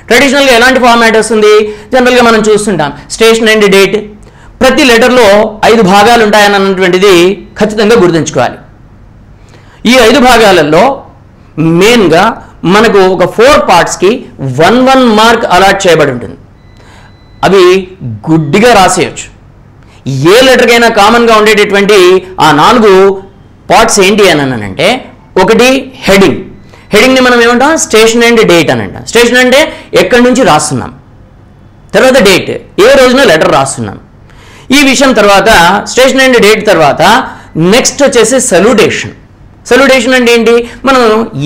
ట్రెడిషనల్గా ఎలాంటి ఫార్మాట్ వస్తుంది, జనరల్గా మనం చూస్తుంటాం స్టేషన్ అండ్ డేట్. ప్రతి లెటర్లో 5 భాగాలు ఉంటాయని అన్నటువంటిది ఖచ్చితంగా గుర్తుంచుకోవాలి. ఈ 5 భాగాలలో మెయిన్గా మనకు ఒక 4 పార్ట్స్కి 1 మార్క్ అలాట్ చేయబడి ఉంటుంది. అవి గుడ్డిగా రాసేయచ్చు. ఏ లెటర్కైనా కామన్గా ఉండేటటువంటి ఆ 4 పార్ట్స్ ఏంటి అని అంటే, ఒకటి హెడింగ్. హెడింగ్ని మనం ఏమంటాం, స్టేషన్ అండ్ డేట్ అని అంటాం. స్టేషన్ అంటే ఎక్కడి నుంచి రాస్తున్నాం, తర్వాత డేట్ ఏ రోజున లెటర్ రాస్తున్నాం. ఈ విషయం తర్వాత స్టేషన్ అండ్ డేట్ తర్వాత నెక్స్ట్ వచ్చేసి సల్యూటేషన్. సల్యూటేషన్ అంటే ఏంటి, మనం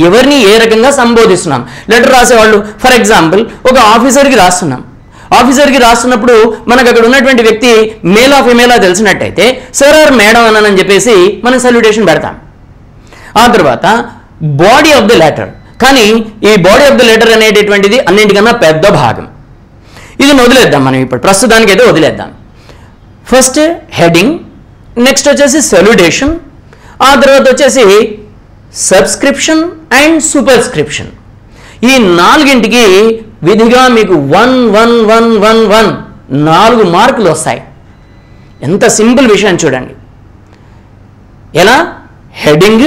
ఎవరిని ఏ రకంగా సంబోధిస్తున్నాం. లెటర్ రాసేవాళ్ళు ఫర్ ఎగ్జాంపుల్ ఒక ఆఫీసర్కి రాస్తున్నాం. ఆఫీసర్కి రాస్తున్నప్పుడు మనకు అక్కడ ఉన్నటువంటి వ్యక్తి మేలా ఫిమేలా తెలిసినట్టయితే సర్ ఆర్ మేడం అని చెప్పేసి మనం సల్యూటేషన్ పెడతాం. ఆ తర్వాత బాడీ ఆఫ్ ద లెటర్. కానీ ఈ బాడీ ఆఫ్ ద లెటర్ అనేటటువంటిది అన్నింటికన్నా పెద్ద భాగం. ఇది వదిలేద్దాం మనం ఇప్పుడు, ప్రస్తుతానికి అయితే వదిలేద్దాం. ఫస్ట్ హెడింగ్, నెక్స్ట్ వచ్చేసి సల్యూటేషన్, ఆ తర్వాత వచ్చేసి సబ్స్క్రిప్షన్ అండ్ సూపర్స్క్రిప్షన్. ఈ 4ంటికి విధిగా మీకు 1 1 1 1 1 4 మార్కులు వస్తాయి. ఎంత సింపుల్ విషయం చూడండి. ఎలా, హెడింగ్,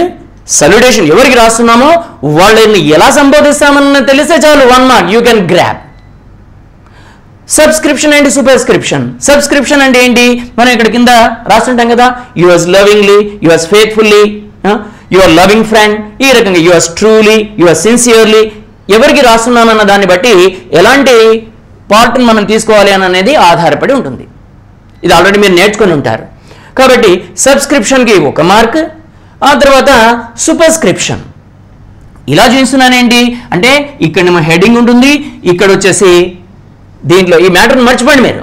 సల్యూటేషన్ ఎవరికి రాస్తున్నామో వాళ్ళని ఎలా సంబోధిస్తామని తెలిస్తే చాలు 1 mark you can grab. Subscription and superscription. Subscription అంటే ఏంటి, మనం ఇక్కడ కింద రాస్తుంటాం కదా, yours lovingly, yours faithfully, your loving friend, ఈ రకంగా యువర్స్ ట్రూలీ, యువర్ సిన్సియర్లీ. ఎవరికి రాస్తున్నామన్న దాన్ని బట్టి ఎలాంటి పార్ట్ని మనం తీసుకోవాలి అని అనేది ఆధారపడి ఉంటుంది. ఇది ఆల్రెడీ మీరు నేర్చుకొని ఉంటారు. కాబట్టి సబ్స్క్రిప్షన్కి 1 మార్క్, ఆ తర్వాత సూపర్స్క్రిప్షన్. ఇలా చూస్తున్నానేంటి అంటే, ఇక్కడ మన హెడింగ్ ఉంటుంది, ఇక్కడ వచ్చేసి దీంట్లో ఈ మ్యాటర్ని మర్చిపోండి మీరు.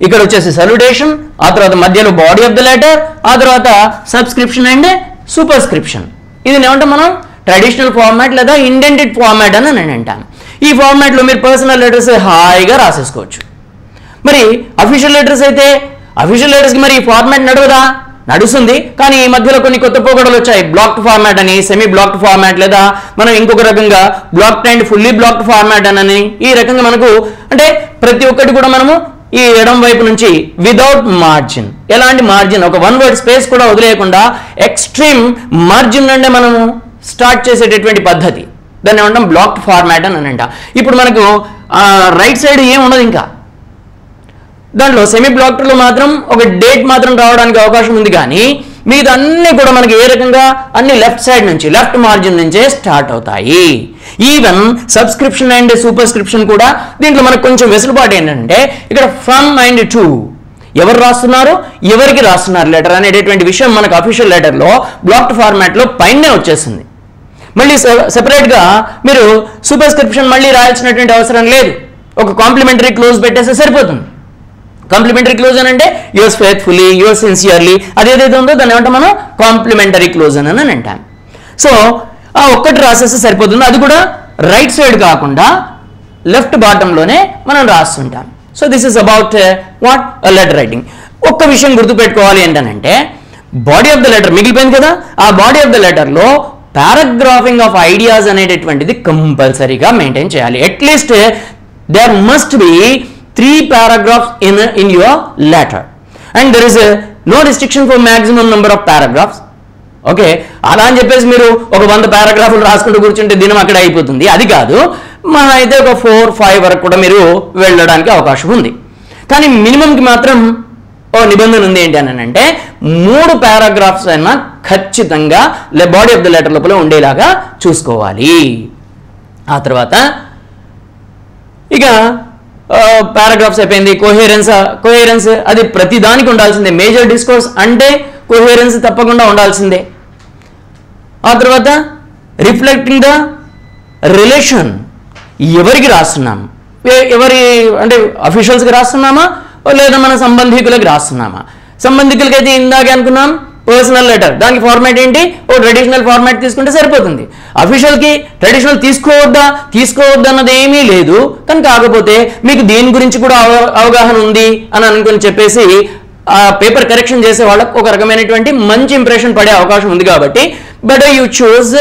ఇక్కడ వచ్చేసి సల్యూటేషన్, ఆ తర్వాత మధ్యలో బాడీ ఆఫ్ ద లెటర్, ఆ తర్వాత సబ్స్క్రిప్షన్ అండ్ సూపర్స్క్రిప్షన్. ఇది ఏమంటాం మనం, ట్రెడిషనల్ ఫార్మాట్ లేదా ఇండెంటెడ్ ఫార్మాట్ అని నేను అంటాను. ఈ ఫార్మాట్లో మీరు పర్సనల్ లెటర్స్ హాయిగా రాసేసుకోవచ్చు. మరి అఫీషియల్ లెటర్స్ అయితే, అఫీషియల్ లెటర్స్కి మరి ఈ ఫార్మాట్ నడవదా, నడుస్తుంది. కానీ ఈ మధ్యలో కొన్ని కొత్త పోకడలు వచ్చాయి. బ్లాక్డ్ ఫార్మాట్ అని, సెమీ బ్లాక్డ్ ఫార్మాట్, లేదా మనం ఇంకొక రకంగా blocked and fully blocked format అని, ఈ రకంగా మనకు అంటే ప్రతి ఒక్కటి కూడా మనము ఈ ఎడం వైపు నుంచి వితౌట్ మార్జిన్, ఎలాంటి మార్జిన్, ఒక 1 వర్డ్ స్పేస్ కూడా వదిలేయకుండా ఎక్స్ట్రీమ్ మార్జిన్ అంటే మనము స్టార్ట్ చేసేటటువంటి పద్ధతి, దాన్ని ఏమంటాం బ్లాక్డ్ ఫార్మాట్ అని అంట. ఇప్పుడు మనకు రైట్ సైడ్ ఏం ఉండదు, ఇంకా దాంట్లో సెమీ బ్లాక్డ్లో మాత్రం ఒక డేట్ మాత్రం రావడానికి అవకాశం ఉంది. కానీ మిగతా అన్నీ కూడా మనకి ఏ రకంగా అన్ని లెఫ్ట్ సైడ్ నుంచి, లెఫ్ట్ మార్జిన్ నుంచే స్టార్ట్ అవుతాయి. ఈవెన్ సబ్స్క్రిప్షన్ అండ్ సూపర్స్క్రిప్షన్ కూడా దీంట్లో మనకు కొంచెం వెసులుబాటు ఏంటంటే, ఇక్కడ ఫ్రమ్ అండ్ టు, ఎవరు రాస్తున్నారు, ఎవరికి రాస్తున్నారు లెటర్ అనేటటువంటి విషయం మనకు అఫీషియల్ లెటర్లో బ్లాక్డ్ ఫార్మాట్లో పైనే వచ్చేస్తుంది. మళ్ళీ సెపరేట్గా మీరు సూపర్స్క్రిప్షన్ మళ్ళీ రాయాల్సినటువంటి అవసరం లేదు. ఒక కాంప్లిమెంటరీ క్లోజ్ పెట్టేస్తే సరిపోతుంది. కాంప్లిమెంటరీ క్లోజ్ అని అంటే యువర్స్ ఫెయిత్ఫుల్లీ, యువర్స్ సిన్సియర్లీ, అదేదైతే ఉందో దాన్ని ఏమంటాం మనం కాంప్లిమెంటరీ క్లోజ్ అని అంటాం. సో ఆ ఒక్కటి రాసేస్తే సరిపోతుంది. అది కూడా రైట్ సైడ్ కాకుండా లెఫ్ట్ బాటంలోనే మనం రాస్తుంటాం. So this is about what letter writing. ఒక్క విషయం గుర్తుపెట్టుకోవాలి ఏంటంటే, బాడీ ఆఫ్ ద లెటర్ మిగిలిపోయింది కదా, ఆ బాడీ ఆఫ్ ద లెటర్లో పారాగ్రాఫింగ్ ఆఫ్ ఐడియాస్ అనేటటువంటిది కంపల్సరీగా మెయింటైన్ చేయాలి. At least there must be 3 paragraphs in your letter, and there is no restriction for maximum number of paragraphs. Okay, అలా అని చెప్పేసి మీరు ఒక 100 పారాగ్రాఫ్లు రాసుకుంటూ కూర్చుంటే దినం అక్కడ అయిపోతుంది. అది కాదు, మా అయితే ఒక 4-5 వరకు కూడా మీరు వెళ్ళడానికి అవకాశం ఉంది. కానీ మినిమంకి మాత్రం ఓ నిబంధన ఉంది ఏంటి అని అంటే 3 పారాగ్రాఫ్స్ అయినా ఖచ్చితంగా బాడీ ఆఫ్ ద లెటర్ లోపల ఉండేలాగా చూసుకోవాలి. ఆ తర్వాత ఇక పారాగ్రాఫ్స్ అయిపోయింది. కోహెరెన్స్ అది ప్రతి దానికి ఉండాల్సిందే. మేజర్ డిస్కోర్స్ అంటే కోహెరెన్స్ తప్పకుండా ఉండాల్సిందే. ఆ తర్వాత రిఫ్లెక్టింగ్ ద రిలేషన్, ఎవరికి రాస్తున్నాం, ఎవరి అంటే అఫీషియల్స్కి రాస్తున్నామా లేదా మన సంబంధికులకి రాస్తున్నామా. సంబంధికులకైతే ఇందాకే అనుకున్నాం పర్సనల్ లెటర్, దానికి ఫార్మాట్ ఏంటి, ఓ ట్రెడిషనల్ ఫార్మాట్ తీసుకుంటే సరిపోతుంది. అఫీషియల్కి ట్రెడిషనల్ తీసుకోవద్దా అన్నది ఏమీ లేదు. కానీ కాకపోతే మీకు దీని గురించి కూడా అవగాహన ఉంది అని అనుకుని చెప్పేసి ఆ పేపర్ కరెక్షన్ చేసే వాళ్ళకి ఒక రకమైనటువంటి మంచి ఇంప్రెషన్ పడే అవకాశం ఉంది. కాబట్టి better you choose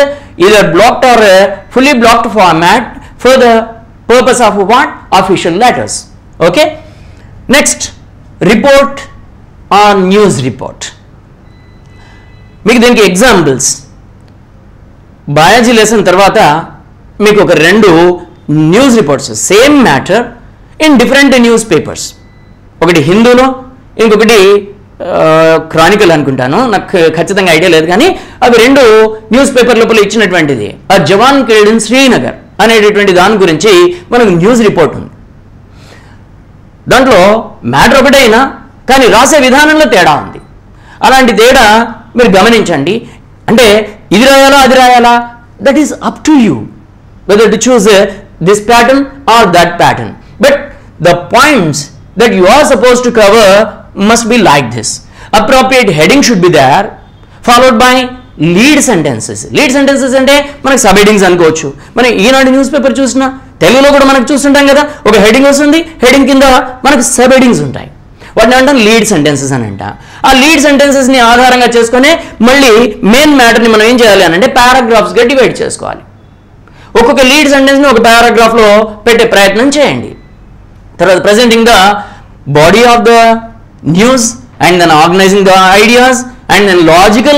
either blocked or fully blocked format for the purpose of what? Official letters. Okay. Next, report or news report. మీకు దీనికి ఎగ్జాంపుల్స్ బయాలజీ లెసన్ తర్వాత మీకు ఒక 2 news reports same matter in different news papers, ఒకటి హిందూలో ఇంకొకటి క్రానికల్ అనుకుంటాను, నాకు ఖచ్చితంగా ఐడియా లేదు. కానీ అవి 2 న్యూస్ పేపర్ లోపల ఇచ్చినటువంటిది. ఆ జవాన్ కిల్డ్ ఇన్ శ్రీనగర్ అనేటటువంటి దాని గురించి మనకు న్యూస్ రిపోర్ట్ ఉంది. దాంట్లో మ్యాటర్ ఒకటైనా కానీ రాసే విధానంలో తేడా ఉంది. అలాంటి తేడా మీరు గమనించండి. అంటే ఇది రాయాలా అది రాయాలా, that is up to you whether to choose this pattern or that pattern. But the points that you are supposed to cover must be like this. Appropriate heading should be there, followed by lead sentences. Lead sentences అంటే మనకి సబ్ హెడింగ్స్ అనుకోవచ్చు. మనం ఈనాడు న్యూస్ పేపర్ చూసినా తెలుగులో కూడా మనకు చూస్తుంటాం కదా, ఒక హెడింగ్ వస్తుంది, హెడింగ్ కింద మనకు సబ్ హెడింగ్స్ ఉంటాయి. వాటిని అంటాం లీడ్ సెంటెన్సెస్ అని అంట. ఆ లీడ్ సెంటెన్సెస్ని ఆధారంగా చేసుకుని మళ్ళీ మెయిన్ మ్యాటర్ని మనం ఏం చేయాలి అని అంటే పారాగ్రాఫ్స్గా డివైడ్ చేసుకోవాలి. ఒక్కొక్క లీడ్ సెంటెన్స్ని ఒక పారాగ్రాఫ్లో పెట్టే ప్రయత్నం చేయండి. తర్వాత presenting the body of the news and then organizing the ideas and then logical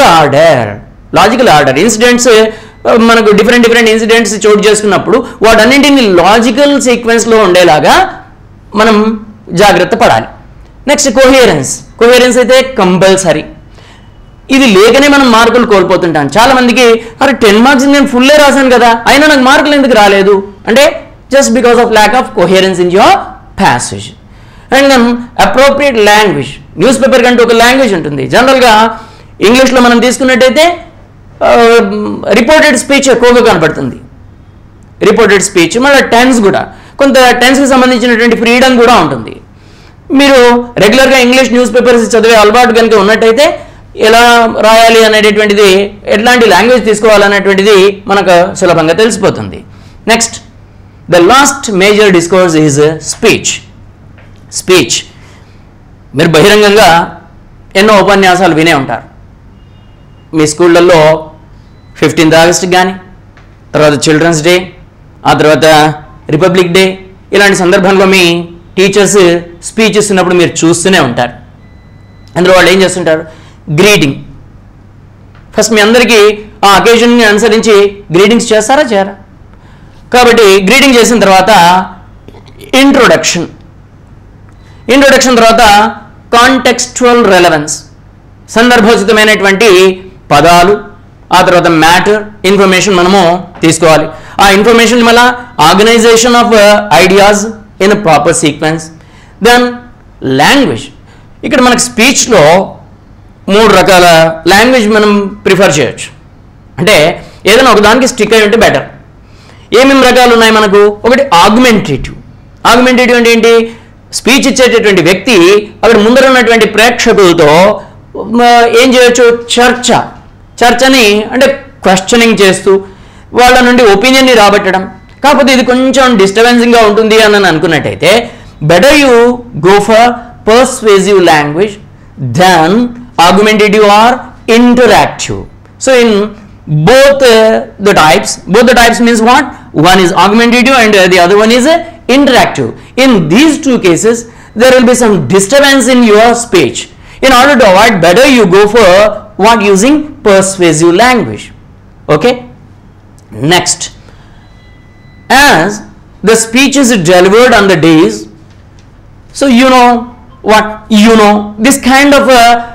order incidents మనకు డిఫరెంట్ ఇన్సిడెంట్స్ చోటు చేసుకున్నప్పుడు వాటన్నింటిని లాజికల్ సీక్వెన్స్లో ఉండేలాగా మనం జాగ్రత్త పడాలి. నెక్స్ట్ కోహెరెన్స్ అయితే కంపల్సరీ. ఇది లేకనే మనం మార్కులు కోల్పోతుంటాం. చాలా మందికి అరే 10 మార్క్స్ నేను ఫుల్లే రాశాను కదా అయినా నాకు మార్కులు ఎందుకు రాలేదు అంటే just because of lack of coherence in your passage. And then appropriate language. News paper కంటే ఒక లాంగ్వేజ్ ఉంటుంది. జనరల్గా ఇంగ్లీష్లో మనం తీసుకున్నట్టయితే రిపోర్టెడ్ స్పీచ్ ఎక్కువగా కనపడుతుంది. రిపోర్టెడ్ స్పీచ్ మళ్ళీ టెన్స్ కూడా కొంత టెన్స్కి సంబంధించినటువంటి ఫ్రీడమ్ కూడా ఉంటుంది. మీరు రెగ్యులర్గా ఇంగ్లీష్ న్యూస్ పేపర్స్ చదివే అలవాటు కనుక ఉన్నట్టయితే ఎలా రాయాలి అనేటటువంటిది, ఎట్లాంటి లాంగ్వేజ్ తీసుకోవాలనేటువంటిది మనకు సులభంగా తెలిసిపోతుంది. Next, the last major discourse is speech. మీరు బహిరంగంగా ఎన్నో ఉపన్యాసాలు వినే ఉంటారు. మీ స్కూళ్ళల్లో 15th ఆగస్ట్ కానీ, తర్వాత చిల్డ్రన్స్ డే, ఆ తర్వాత రిపబ్లిక్ డే, ఇలాంటి సందర్భంలో మీ టీచర్స్ స్పీచ్ ఇస్తున్నప్పుడు మీరు చూస్తూనే ఉంటారు. అందులో వాళ్ళు ఏం చేస్తుంటారు, గ్రీటింగ్. ఫస్ట్ మీ అందరికీ ఆ అకేషన్ని అనుసరించి గ్రీటింగ్స్ చేస్తారా చేయరా? కాబట్టి గ్రీటింగ్ చేసిన తర్వాత ఇంట్రొడక్షన్ తర్వాత కాంటెక్స్చువల్ రెలవెన్స్, సందర్భోచితమైనటువంటి పదాలు, ఆ తర్వాత మ్యాటర్ ఇన్ఫర్మేషన్ మనము తీసుకోవాలి. ఆ ఇన్ఫర్మేషన్ మళ్ళీ organisation of ideas in proper sequence. Then language. ఇక్కడ మనకు స్పీచ్లో 3 రకాల లాంగ్వేజ్ మనం ప్రిఫర్ చేయొచ్చు. అంటే ఏదైనా ఒకదానికి స్టిక్ అయి ఉంటే బెటర్. ఏమేమి రకాలు ఉన్నాయి మనకు? ఒకటి ఆగ్మెంటేటివ్ అంటే ఏంటి, స్పీచ్ ఇచ్చేటటువంటి వ్యక్తి అక్కడ ముందర ఉన్నటువంటి ప్రేక్షకులతో ఏం చేయొచ్చు, చర్చని అంటే క్వశ్చనింగ్ చేస్తూ వాళ్ళ నుండి ఒపీనియన్ని రాబట్టడం. కాకపోతే ఇది కొంచెం డిస్టర్బెన్సింగ్గా ఉంటుంది అని అనుకున్నట్టయితే better you go for persuasive language then argumentative or interactive. So in both the types means what? One is augmentative and the other one is interactive. In these 2 cases there will be some disturbance in your speech. In order to avoid, better you go for what? Using persuasive language. Okay. Next, as the speech is delivered on the days, so what? This kind of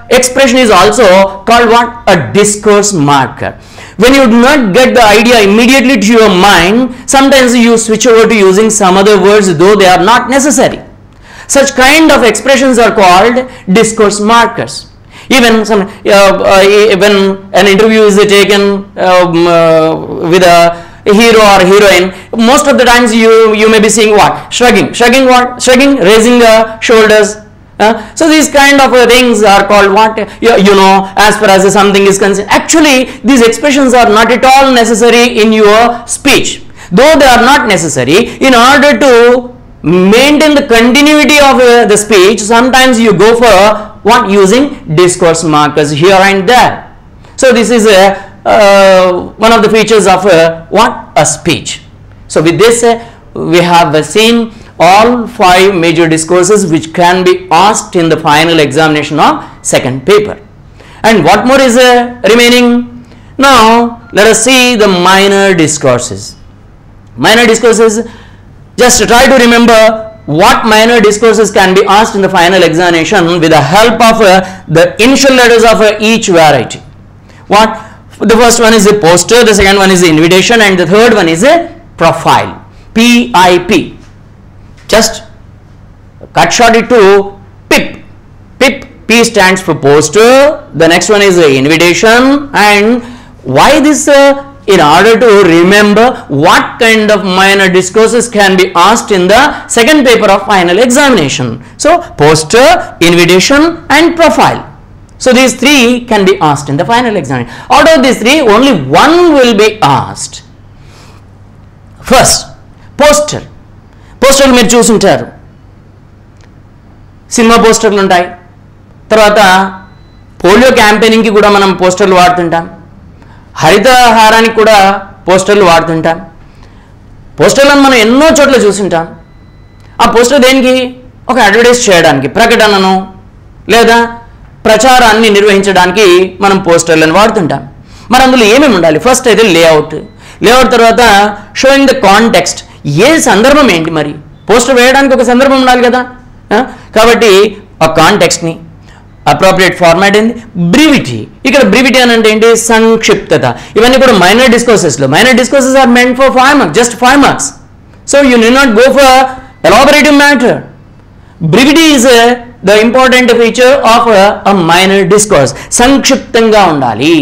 expression is also called what? A discourse marker. When you do not get the idea immediately to your mind, sometimes you switch over to using some other words, though they are not necessary. Such kind of expressions are called discourse markers. Even when an interview is taken with a hero or heroine, most of the times you may be seeing what? Shrugging what? Shrugging, raising the shoulders. So these kind of things are called what? As far as something is concerned. Actually, these expressions are not at all necessary in your speech. Though they are not necessary, in order to maintain the continuity of the speech, sometimes you go for what? Using discourse markers here and there. So this is one of the features of what? A speech. So with this we have seen all 5 major discourses which can be asked in the final examination of second paper. And what more is remaining? Now let us see the minor discourses. Minor discourses, just try to remember what minor discourses can be asked in the final examination with the help of the initial letters of each variety. What? The first one is a poster, the second one is the invitation, and the third one is a profile. PIP. Just cut short it to PIP. PIP. P stands for poster. The next one is the invitation. And why this? In order to remember what kind of minor discourses can be asked in the second paper of final examination. So poster, invitation, and profile. So these 3 can be asked in the final examination. Out of these 3, only one will be asked. First, poster. పోస్టర్లు మీరు చూసుంటారు, సినిమా పోస్టర్లు ఉంటాయి. తర్వాత పోలియో క్యాంపెయినింగ్కి కూడా మనం పోస్టర్లు వాడుతుంటాం. హరితహారానికి కూడా పోస్టర్లు వాడుతుంటాం. పోస్టర్లను మనం ఎన్నో చోట్ల చూసుంటాం. ఆ పోస్టర్ దేనికి? ఒక అడ్వర్టైజ్ చేయడానికి, ప్రకటనను లేదా ప్రచారాన్ని నిర్వహించడానికి మనం పోస్టర్లను వాడుతుంటాం. మరి అందులో ఏమేమి ఉండాలి? ఫస్ట్ అయితే లేఅవుట్ తర్వాత షోయింగ్ ద కాంటెక్స్ట్. ఏ సందర్భం ఏంటి? మరి పోస్టర్ వేయడానికి ఒక సందర్భం ఉండాలి కదా. కాబట్టి ఆ కాంటెక్స్ట్ని, అప్రోప్రియేట్ ఫార్మాట్ ఏంది, బ్రీవిటీ. ఇక్కడ బ్రీవిటీ అని అంటే ఏంటి? సంక్షిప్తత. ఇవన్నీ కూడా మైనర్ డిస్కోర్సెస్లో. Minor discourses are meant for 5 marks, just 5 marks. So you need not go for elaborative matter. Brevity is the important feature of a minor discourse. సంక్షిప్తంగా ఉండాలి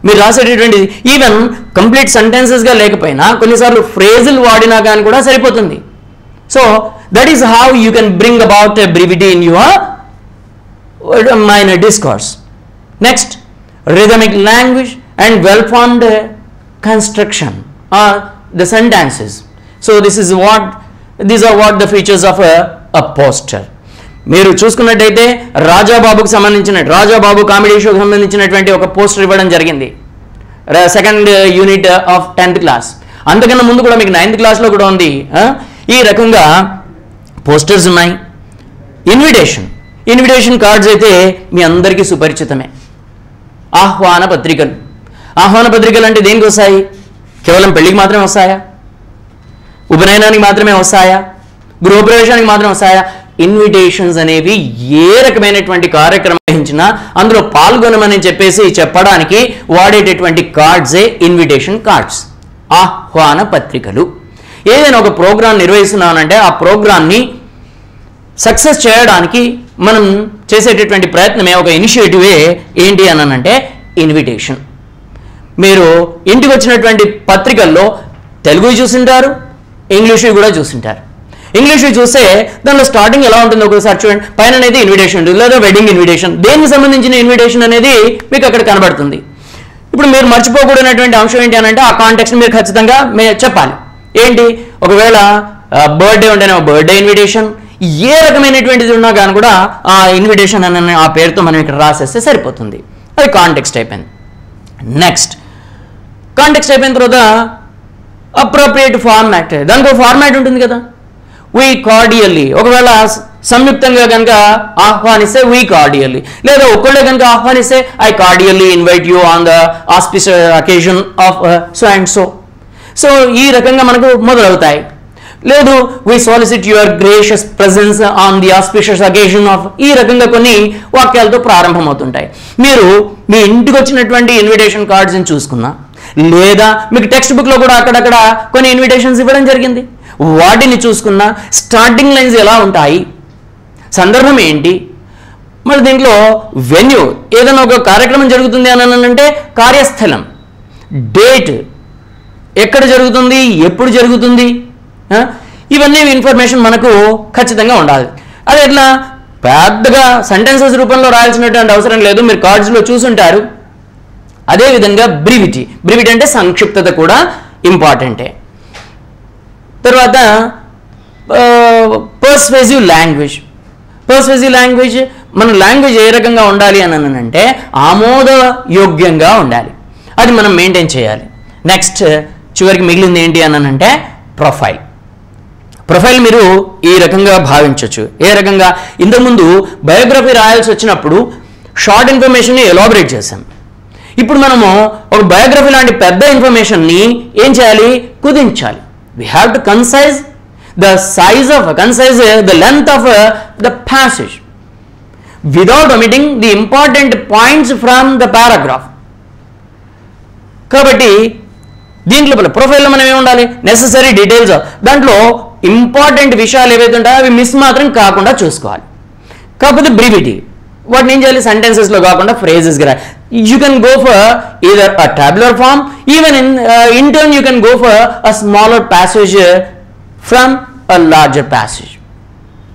మీరు రాసేటటువంటి. ఈవెన్ కంప్లీట్ సెంటెన్సెస్గా లేకపోయినా కొన్నిసార్లు ఫ్రేజులు వాడినా కానీ కూడా సరిపోతుంది. So that is how you can bring about brevity in your minor discourse. Next, rhythmic language and well-formed construction are the sentences. So these are what the features of a poster. మీరు చూసుకున్నట్టయితే రాజాబాబుకు సంబంధించిన రాజాబాబు కామెడీ షోకి సంబంధించినటువంటి ఒక పోస్టర్ ఇవ్వడం జరిగింది, second unit of 10th class. అంతకన్నా ముందు కూడా మీకు 9th క్లాస్లో కూడా ఉంది. ఈ రకంగా పోస్టర్స్ ఉన్నాయి. ఇన్విటేషన్ కార్డ్స్ అయితే మీ అందరికీ సుపరిచితమే. ఆహ్వాన పత్రికలు అంటే దేనికి వస్తాయి? కేవలం పెళ్లికి మాత్రమే వస్తాయా? ఉపనయనానికి మాత్రమే వస్తాయా? గృహప్రవేశానికి మాత్రమే వస్తాయా? ఇన్విటేషన్స్ అనేవి ఏ రకమైనటువంటి కార్యక్రమం నిర్వహించినా అందులో పాల్గొనమని చెప్పడానికి వాడేటటువంటి కార్డ్సే ఇన్విటేషన్ కార్డ్స్, ఆహ్వాన పత్రికలు. ఏదైనా ఒక ప్రోగ్రాం నిర్వహిస్తున్నానంటే ఆ ప్రోగ్రాన్ని సక్సెస్ చేయడానికి మనం చేసేటటువంటి ప్రయత్నమే, ఒక ఇనిషియేటివే ఏంటి అని అంటే ఇన్విటేషన్. మీరు ఇంటికి వచ్చినటువంటి పత్రికల్లో తెలుగు చూసింటారు, ఇంగ్లీషు కూడా చూసింటారు. ఇంగ్లీషు చూస్తే దానిలో స్టార్టింగ్ ఎలా ఉంటుందో ఒకసారి చూడండి. పైన అనేది ఇన్విటేషన్ ఉంటుంది, లేదా వెడ్డింగ్ ఇన్విటేషన్. దేనికి సంబంధించిన ఇన్విటేషన్ అనేది మీకు అక్కడ కనబడుతుంది. ఇప్పుడు మీరు మర్చిపోకూడనటువంటి అంశం ఏంటి అని అంటే ఆ కాంటెక్స్ట్ మీరు ఖచ్చితంగా చెప్పాలి. ఏంటి? ఒకవేళ బర్త్డే ఉంటేనే బర్త్డే ఇన్విటేషన్, ఏ రకమైనటువంటిది ఉన్నా కానీ కూడా ఆ ఇన్విటేషన్ అనే ఆ పేరుతో మనం ఇక్కడ రాసేస్తే సరిపోతుంది. అది కాంటెక్స్ట్ అయిపోయింది. నెక్స్ట్, కాంటెక్స్ట్ అయిపోయిన తర్వాత అప్రోప్రియేట్ ఫార్మాట్. దానికి ఒక ఫార్మాట్ ఉంటుంది కదా. వీ కార్డియల్లీ, ఒకవేళ సంయుక్తంగా కనుక ఆహ్వానిస్తే వీ కార్డియల్లీ, లేదా ఒక్కళ్ళే కనుక ఆహ్వానిస్తే I cordially invite you on the auspicious occasion of so and so. So ఈ రకంగా మనకు మొదలవుతాయి. లేదు we solicit your gracious presence on the auspicious occasion of, ఈ రకంగా కొన్ని వాక్యాలతో ప్రారంభమవుతుంటాయి. మీరు మీ ఇంటికి వచ్చినటువంటి ఇన్విటేషన్ కార్డ్స్ని చూసుకున్నా, లేదా మీకు టెక్స్ట్ బుక్లో కూడా అక్కడక్కడ కొన్ని ఇన్విటేషన్స్ ఇవ్వడం జరిగింది, వాటిని చూసుకున్నా స్టార్టింగ్ లైన్స్ ఎలా ఉంటాయి, సందర్భం ఏంటి, మరి దీంట్లో వెన్యూ, ఏదైనా ఒక కార్యక్రమం జరుగుతుంది అని అంటే కార్యస్థలం, డేట్, ఎక్కడ జరుగుతుంది, ఎప్పుడు జరుగుతుంది, ఇవన్నీ ఇన్ఫర్మేషన్ మనకు ఖచ్చితంగా ఉండాలి. అది ఎట్లా పెద్దగా సెంటెన్సెస్ రూపంలో రాయాల్సినటువంటి అవసరం లేదు, మీరు కార్డ్స్లో చూసుంటారు. అదేవిధంగా బ్రీవిటీ, బ్రీవిటీ అంటే సంక్షిప్తత కూడా ఇంపార్టెంటే. తర్వాత పర్స్వేజివ్ లాంగ్వేజ్. పర్స్వేజివ్ లాంగ్వేజ్, మన లాంగ్వేజ్ ఏ రకంగా ఉండాలి అని అంటే ఆమోదయోగ్యంగా ఉండాలి, అది మనం మెయింటైన్ చేయాలి. నెక్స్ట్ చివరికి మిగిలింది ఏంటి అని అంటే ప్రొఫైల్. ప్రొఫైల్ మీరు ఈ రకంగా భావించవచ్చు. ఏ రకంగా, ఇంతకుముందు బయోగ్రఫీ రాయాల్సి వచ్చినప్పుడు షార్ట్ ఇన్ఫర్మేషన్ని ఎలాబరేట్ చేశాం. ఇప్పుడు మనము ఒక బయోగ్రఫీ లాంటి పెద్ద ఇన్ఫర్మేషన్ని ఏం చేయాలి, కుదించాలి. We have to concise the size of, concise the length of the passage without omitting the important points from the paragraph. కాబట్టి దీంట్లో ప్రొఫైల్లో మనం ఏమి ఉండాలి, నెసెసరీ డీటెయిల్స్, దాంట్లో ఇంపార్టెంట్ విషయాలు ఏవైతే ఉంటాయో అవి మిస్ మాత్రం కాకుండా చూసుకోవాలి. కాకపోతే బ్రీవిటీ, వాటిని ఏం చేయాలి, సెంటెన్సెస్లో కాకుండా ఫ్రేజెస్గా రాయాలి. You can go for either a tabular form, even in turn you can go for a smaller passage from a larger passage.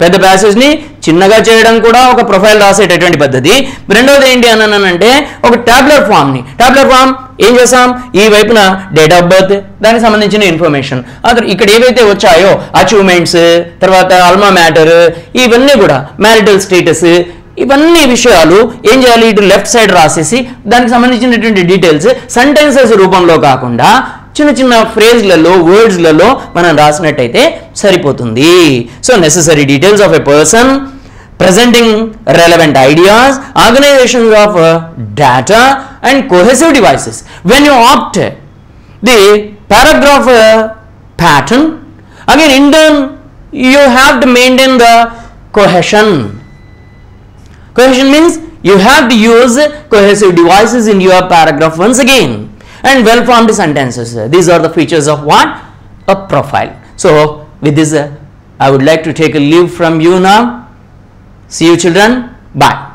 పెద్ద ప్యాసేజ్ని చిన్నగా చేయడం కూడా ఒక ప్రొఫైల్ రాసేటటువంటి పద్ధతి. రెండవది ఏంటి అని అంటే ఒక టాబ్యులర్ ఫామ్ని, టాబ్యులర్ ఫామ్ ఏం చేసాం, ఈ వైపున డేట్ ఆఫ్ బర్త్, దానికి సంబంధించిన ఇన్ఫర్మేషన్, ఇక్కడ ఏవైతే వచ్చాయో అచీవ్మెంట్స్, తర్వాత అల్మా మ్యాటర్, ఇవన్నీ కూడా మ్యారిటల్ స్టేటస్, ఇవన్నీ విషయాలు ఏం చేయాలి, ఇటు లెఫ్ట్ సైడ్ రాసేసి దానికి సంబంధించినటువంటి డీటెయిల్స్ సెంటెన్సెస్ రూపంలో కాకుండా చిన్న చిన్న ఫ్రేజ్లలో, వర్డ్స్లలో మనం రాసినట్టయితే సరిపోతుంది. So necessary details of a person, presenting relevant ideas, organisation of data and cohesive devices. When you opt the paragraph pattern, again in turn you have to maintain the cohesion. Cohesion means you have to use cohesive devices in your paragraph once again, and well formed sentences. These are the features of what? A profile. So with this I would like to take a leave from you now. See you children. Bye.